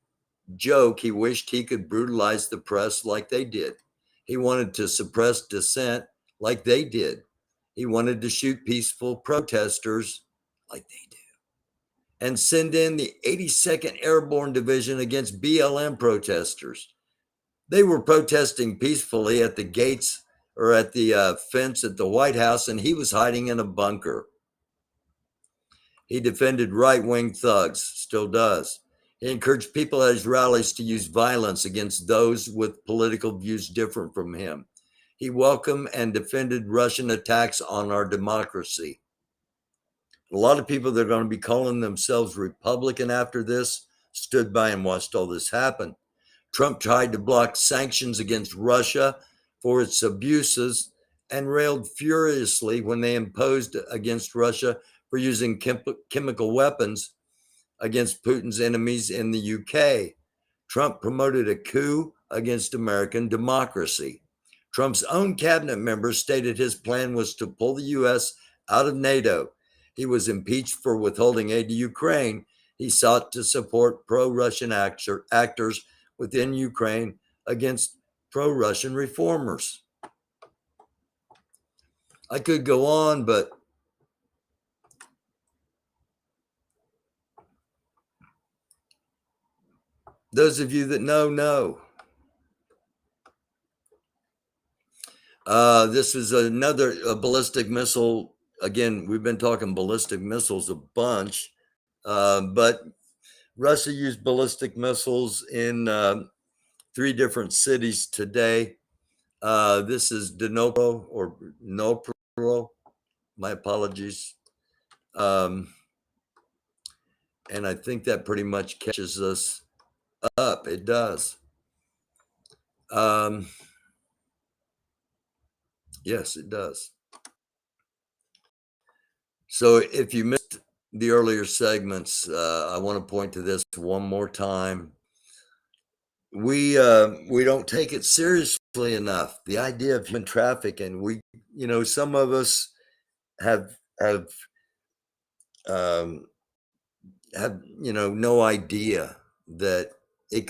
joke he wished he could brutalize the press like they did. He wanted to suppress dissent like they did. He wanted to shoot peaceful protesters like they do, and send in the 82nd Airborne Division against BLM protesters. They were protesting peacefully at the gates or at the fence at the White House, and he was hiding in a bunker. He defended right-wing thugs, still does. He encouraged people at his rallies to use violence against those with political views different from him. He welcomed and defended Russian attacks on our democracy. A lot of people that are going to be calling themselves Republican after this stood by and watched all this happen. Trump tried to block sanctions against Russia for its abuses and railed furiously when they imposed against Russia for using chemical weapons against Putin's enemies in the UK. Trump promoted a coup against American democracy. Trump's own cabinet members stated his plan was to pull the U.S. out of NATO. He was impeached for withholding aid to Ukraine. He sought to support pro-Russian actors within Ukraine against pro-Russian reformers. I could go on, but those of you that know. This is another ballistic missile. Again, we've been talking ballistic missiles a bunch, but Russia used ballistic missiles in 3 different cities today. This is Dnipro or Dnipro. My apologies. And I think that pretty much catches us up. It does. Yes, it does. So if you missed the earlier segments, I want to point to this one more time. We don't take it seriously enough. The idea of human trafficking. We, some of us have no idea that it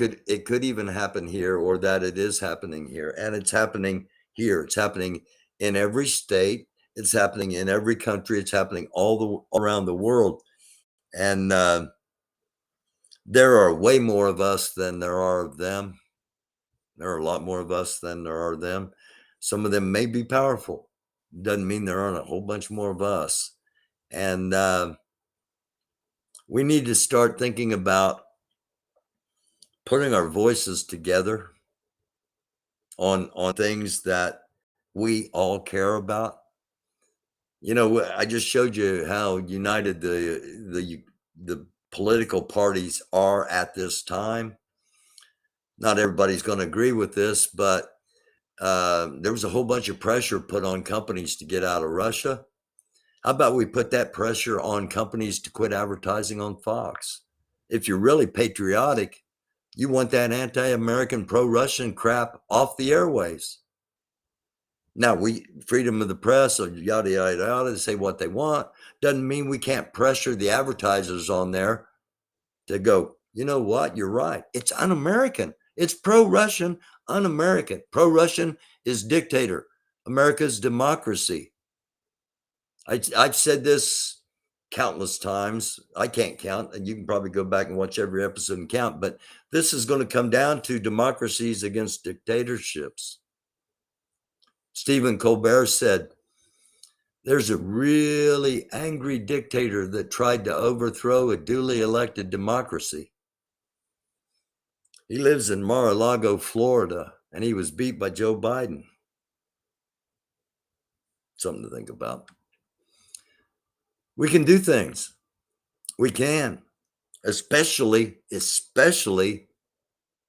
could even happen here, or that it is happening here, and it's happening here. It's happening in every state. It's happening in every country. It's happening all around the world, and there are way more of us than there are of them. There are a lot more of us than there are them. Some of them may be powerful. Doesn't mean there aren't a whole bunch more of us. And we need to start thinking about putting our voices together on things that we all care about. I just showed you how united the political parties are at this time. Not everybody's going to agree with this, but there was a whole bunch of pressure put on companies to get out of Russia. How about we put that pressure on companies to quit advertising on Fox? If you're really patriotic, you want that anti-American, pro-Russian crap off the airwaves. Now, freedom of the press, or yada, yada, yada, to say what they want, doesn't mean we can't pressure the advertisers on there to go, you know what, you're right. It's un-American. It's pro-Russian, un-American. Pro-Russian is dictator. America's democracy. I've said this countless times. I can't count, and you can probably go back and watch every episode and count, but this is going to come down to democracies against dictatorships. Stephen Colbert said, there's a really angry dictator that tried to overthrow a duly elected democracy. He lives in Mar-a-Lago, Florida, and he was beat by Joe Biden. Something to think about. We can do things. We can, especially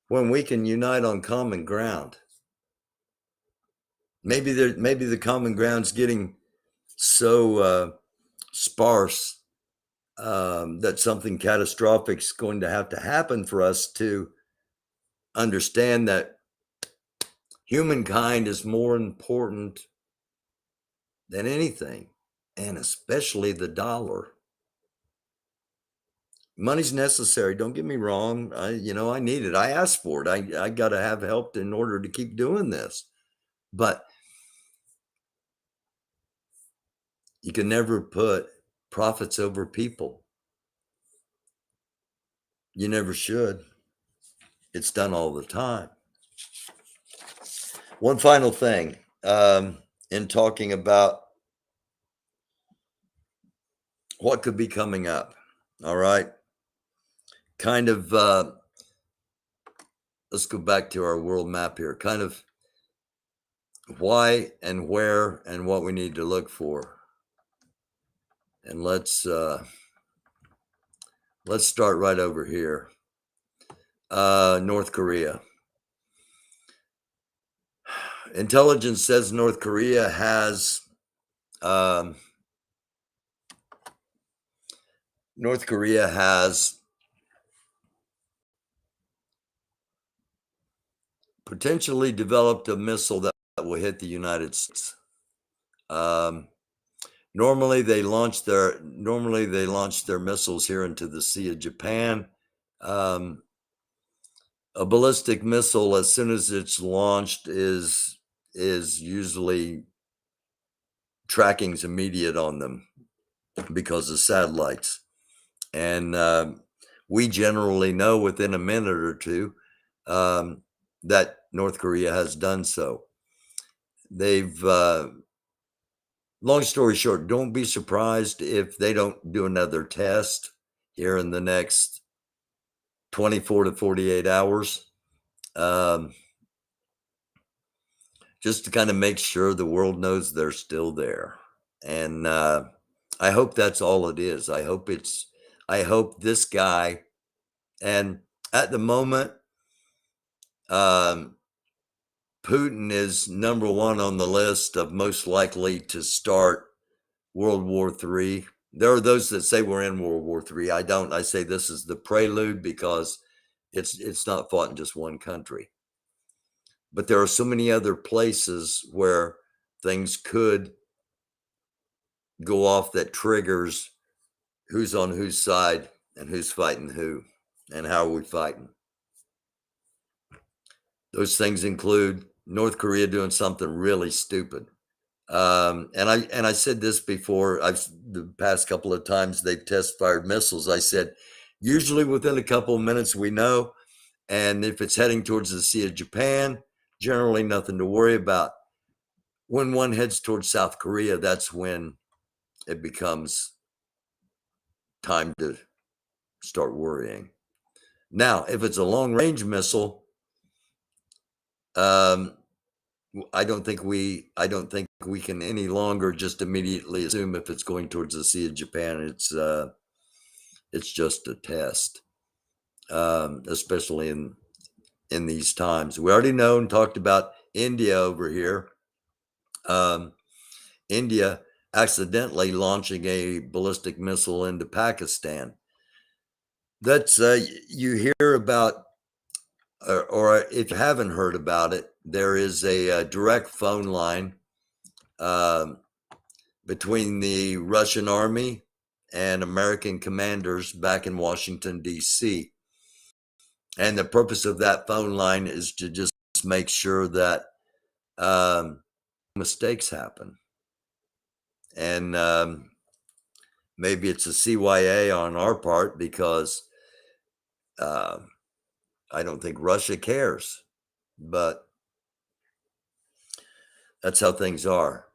when we can unite on common ground. Maybe the common ground's getting so sparse that something catastrophic is going to have to happen for us to understand that humankind is more important than anything, and especially the dollar. Money's necessary. Don't get me wrong. I need it. I asked for it. I got to have help in order to keep doing this. But you can never put profits over people. You never should. It's done all the time. One final thing, in talking about what could be coming up. All right. Kind of, let's go back to our world map here. Kind of why and where and what we need to look for. And let's start right over here. North Korea. Intelligence says North Korea has potentially developed a missile that will hit the United States. Normally they launch their missiles here into the Sea of Japan. A ballistic missile, as soon as it's launched, is usually tracking's immediate on them because of satellites. And we generally know within a minute or two that North Korea has done so. They've, long story short, don't be surprised if they don't do another test here in the next 24 to 48 hours. Just to kind of make sure the world knows they're still there. And I hope that's all it is. I hope this guy, and at the moment, Putin is number one on the list of most likely to start World War III. There are those that say we're in World War III. I don't. I say this is the prelude because it's not fought in just one country. But there are so many other places where things could go off that triggers who's on whose side and who's fighting who and how are we fighting. Those things include North Korea doing something really stupid. And I said this before. The past couple of times they've test fired missiles. I said, usually within a couple of minutes we know. And if it's heading towards the Sea of Japan, generally nothing to worry about. When one heads towards South Korea, that's when it becomes time to start worrying. Now, if it's a long-range missile, I don't think we can any longer just immediately assume if it's going towards the Sea of Japan, it's just a test, especially in these times. We already know and talked about India over here. India accidentally launching a ballistic missile into Pakistan. That's you hear about, or if you haven't heard about it, there is a direct phone line between the Russian army and American commanders back in Washington, D.C. And the purpose of that phone line is to just make sure that mistakes happen. And maybe it's a CYA on our part because I don't think Russia cares, but that's how things are.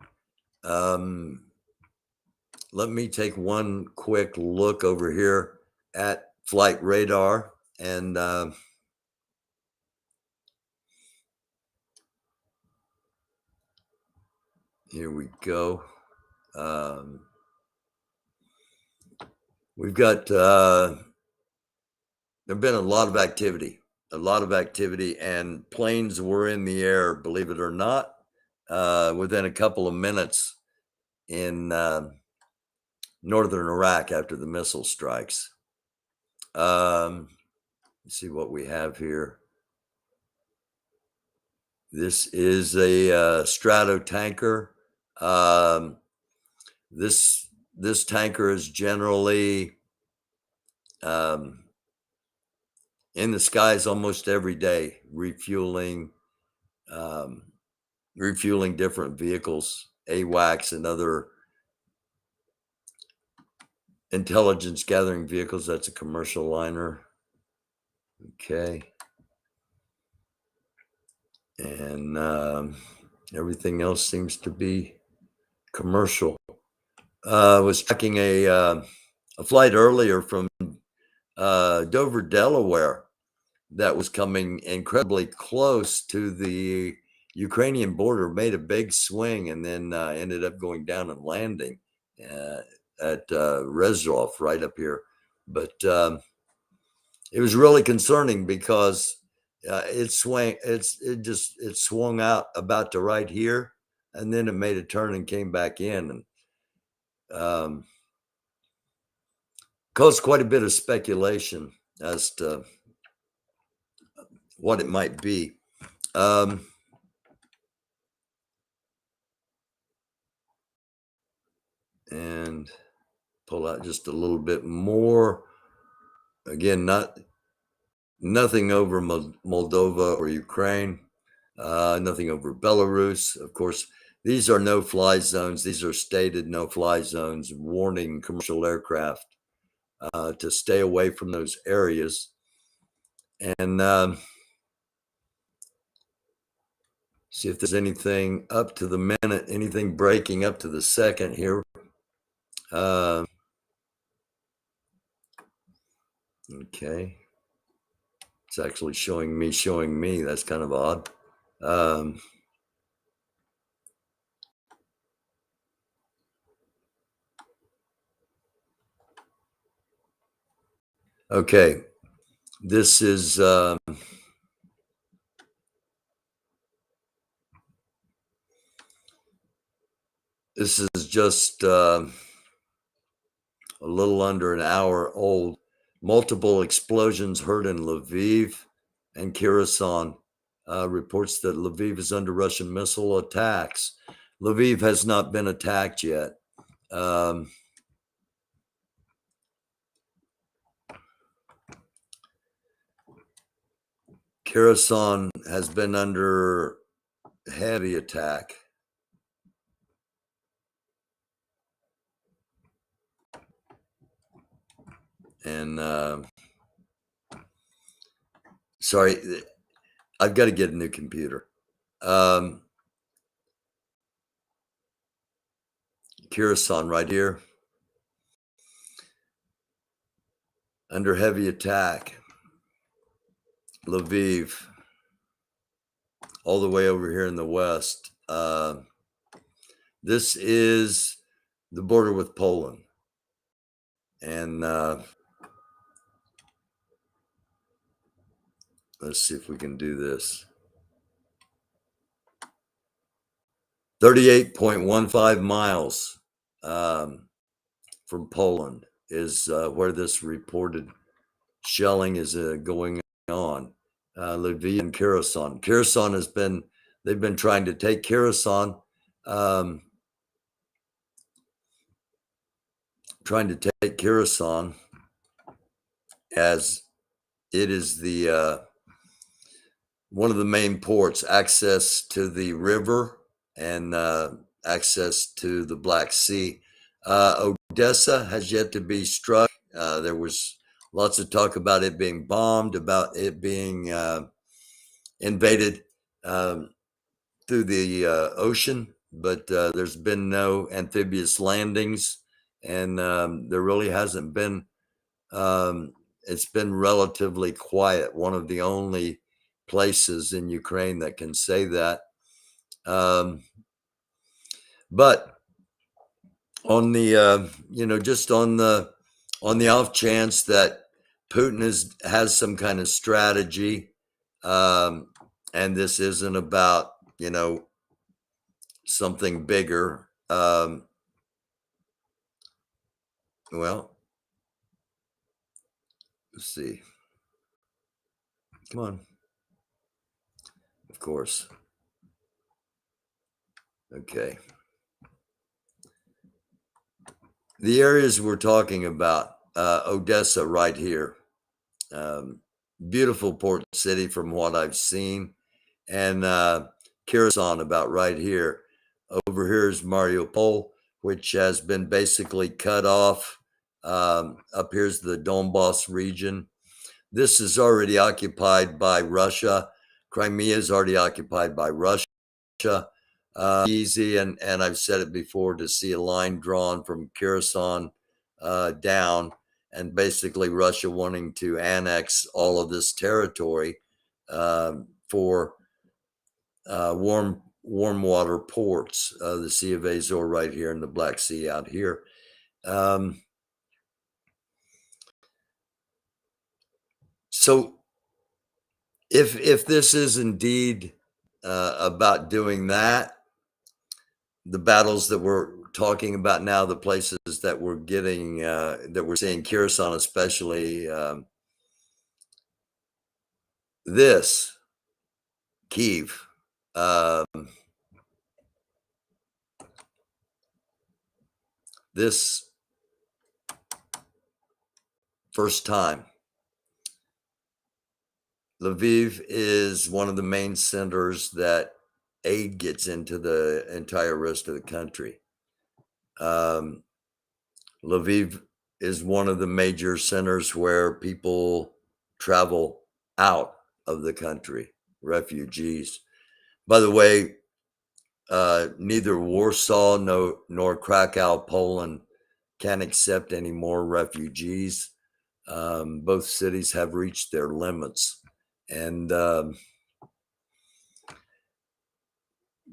Let me take one quick look over here at flight radar, and here we go. We've got there've been a lot of activity, and planes were in the air, believe it or not, within a couple of minutes in northern Iraq after the missile strikes. Let's see what we have here. This is a Strato tanker. this tanker is generally in the skies almost every day, refueling different vehicles, AWACS and other intelligence gathering vehicles. That's a commercial liner. Okay. And everything else seems to be commercial. I was tracking a flight earlier from Dover, Delaware, that was coming incredibly close to the Ukrainian border, made a big swing, and then ended up going down and landing at Restream right up here. But it was really concerning because it swung out about to right here, and then it made a turn and came back in, and caused quite a bit of speculation as to what it might be. And pull out just a little bit more. Again, nothing over Moldova or Ukraine, nothing over Belarus. Of course, these are no-fly zones. These are stated no-fly zones, warning commercial aircraft to stay away from those areas. And see if there's anything up to the minute, anything breaking up to the second here. Okay. It's actually showing me. That's kind of odd. Okay. This is just a little under an hour old. Multiple explosions heard in Lviv and Kherson. Reports that Lviv is under Russian missile attacks. Lviv has not been attacked yet. Kherson has been under heavy attack. And sorry, I've got to get a new computer. Kherson right here, under heavy attack. Lviv, all the way over here in the west. This is the border with Poland. And let's see if we can do this. 38.15 miles from Poland is where this reported shelling is going on. Lviv and Kherson. Kherson they've been trying to take Kherson, as it is the one of the main ports, access to the river and access to the Black Sea. Odessa has yet to be struck. There was lots of talk about it being bombed, about it being invaded through the ocean, but there's been no amphibious landings, and there really hasn't been. It's been relatively quiet. One of the only places in Ukraine that can say that. But on the just on the off chance that Putin has some kind of strategy, and this isn't about something bigger. Well, let's see. Come on. Of course. Okay. the areas we're talking about, Odessa right here, beautiful port city from what I've seen, and Kherson about right here. Over here is Mariupol, which has been basically cut off. Up here's the Donbass region. This is already occupied by Russia. Crimea is already occupied by Russia. Easy, and I've said it before, to see a line drawn from Kherson down, and basically Russia wanting to annex all of this territory for warm water ports, the Sea of Azov right here and the Black Sea out here. So if this is indeed about doing that, the battles that we're talking about now, the places that we're getting, that we're seeing, Kherson especially, this, Kiev, this first time. Lviv is one of the main centers that aid gets into the entire rest of the country. Lviv is one of the major centers where people travel out of the country, refugees. By the way, neither Warsaw nor Krakow, Poland, can accept any more refugees. Both cities have reached their limits, and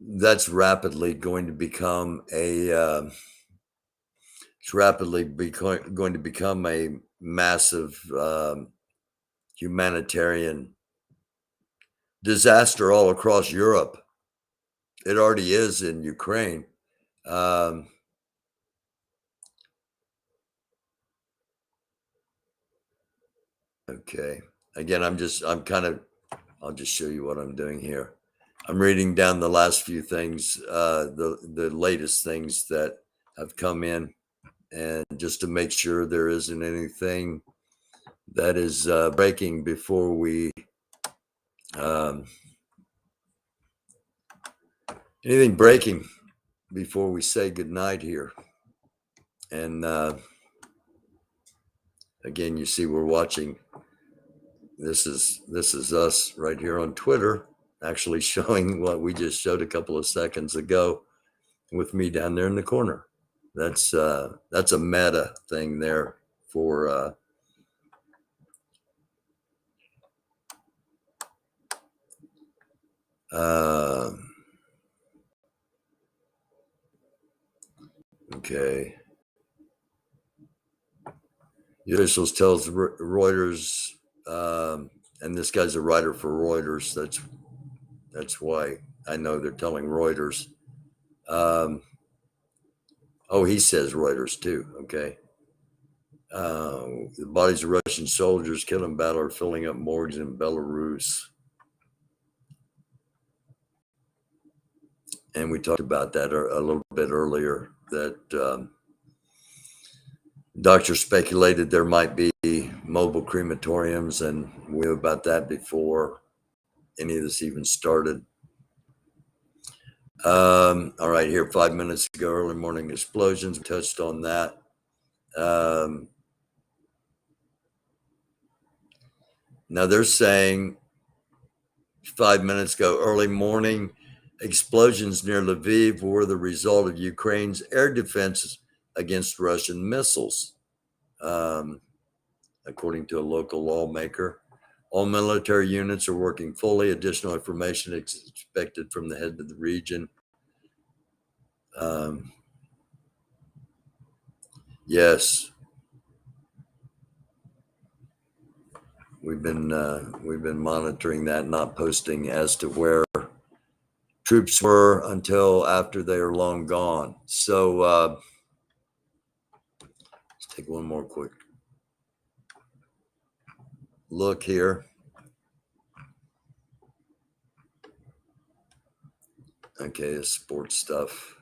that's rapidly going to become a going to become a massive humanitarian disaster all across Europe. It already is in Ukraine. Okay. Again, I'll just show you what I'm doing here. I'm reading down the last few things, the latest things that have come in, and just to make sure there isn't anything that is breaking before we say goodnight here. And again, you see we're watching. This is us right here on Twitter, actually showing what we just showed a couple of seconds ago with me down there in the corner. That's a meta thing there for okay. The officials tells Reuters, and this guy's a writer for Reuters. That's why I know they're telling Reuters. Oh, he says Reuters too. Okay. The bodies of Russian soldiers killed in battle are filling up morgues in Belarus. And we talked about that a little bit earlier, that doctors speculated there might be mobile crematoriums, and we knew about that before any of this even started. All right, here, 5 minutes ago, early morning explosions. We touched on that. Now they're saying 5 minutes ago, early morning explosions near Lviv were the result of Ukraine's air defenses against Russian missiles, according to a local lawmaker. All military units are working fully. Additional information is expected from the head of the region. Yes, we've been monitoring that, not posting as to where troops were until after they are long gone. So let's take one more quick look here. Okay, this sports stuff.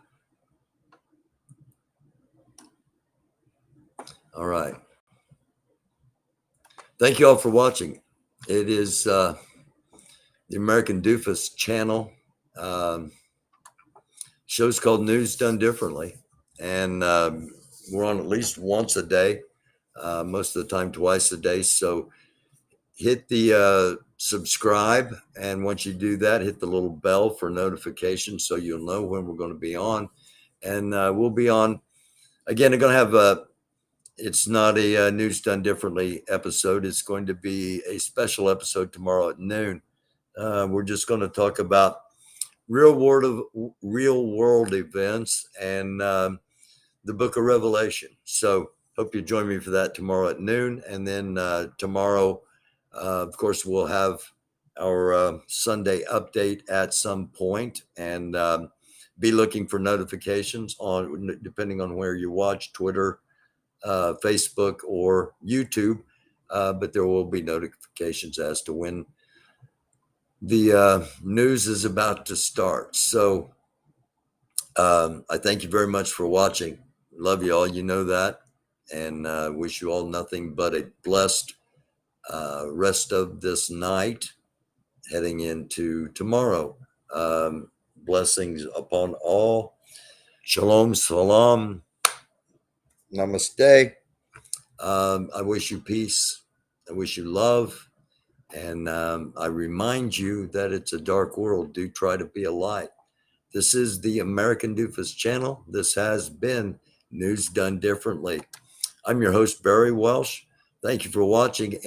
All right. Thank you all for watching. It is the American Dufus channel. Show's called News Done Differently. And we're on at least once a day, most of the time twice a day. So hit the subscribe. And once you do that, hit the little bell for notifications so you'll know when we're going to be on. And we'll be on, again, they're going to have it's not a News Done Differently episode. It's going to be a special episode tomorrow at noon. We're just going to talk about real world events and the book of Revelation. So hope you join me for that tomorrow at noon. And then tomorrow, of course, we'll have our Sunday update at some point, and be looking for notifications on, depending on where you watch, Twitter, Facebook, or YouTube. But there will be notifications as to when the news is about to start. So I thank you very much for watching. Love you all, you know that, and wish you all nothing but a blessed rest of this night heading into tomorrow. Blessings upon all. Shalom, salam, namaste. I wish you peace. I wish you love. And I remind you that it's a dark world. Do try to be a light. This is the American Dufus channel. This has been News Done Differently. I'm your host, Barry Welsh. Thank you for watching. And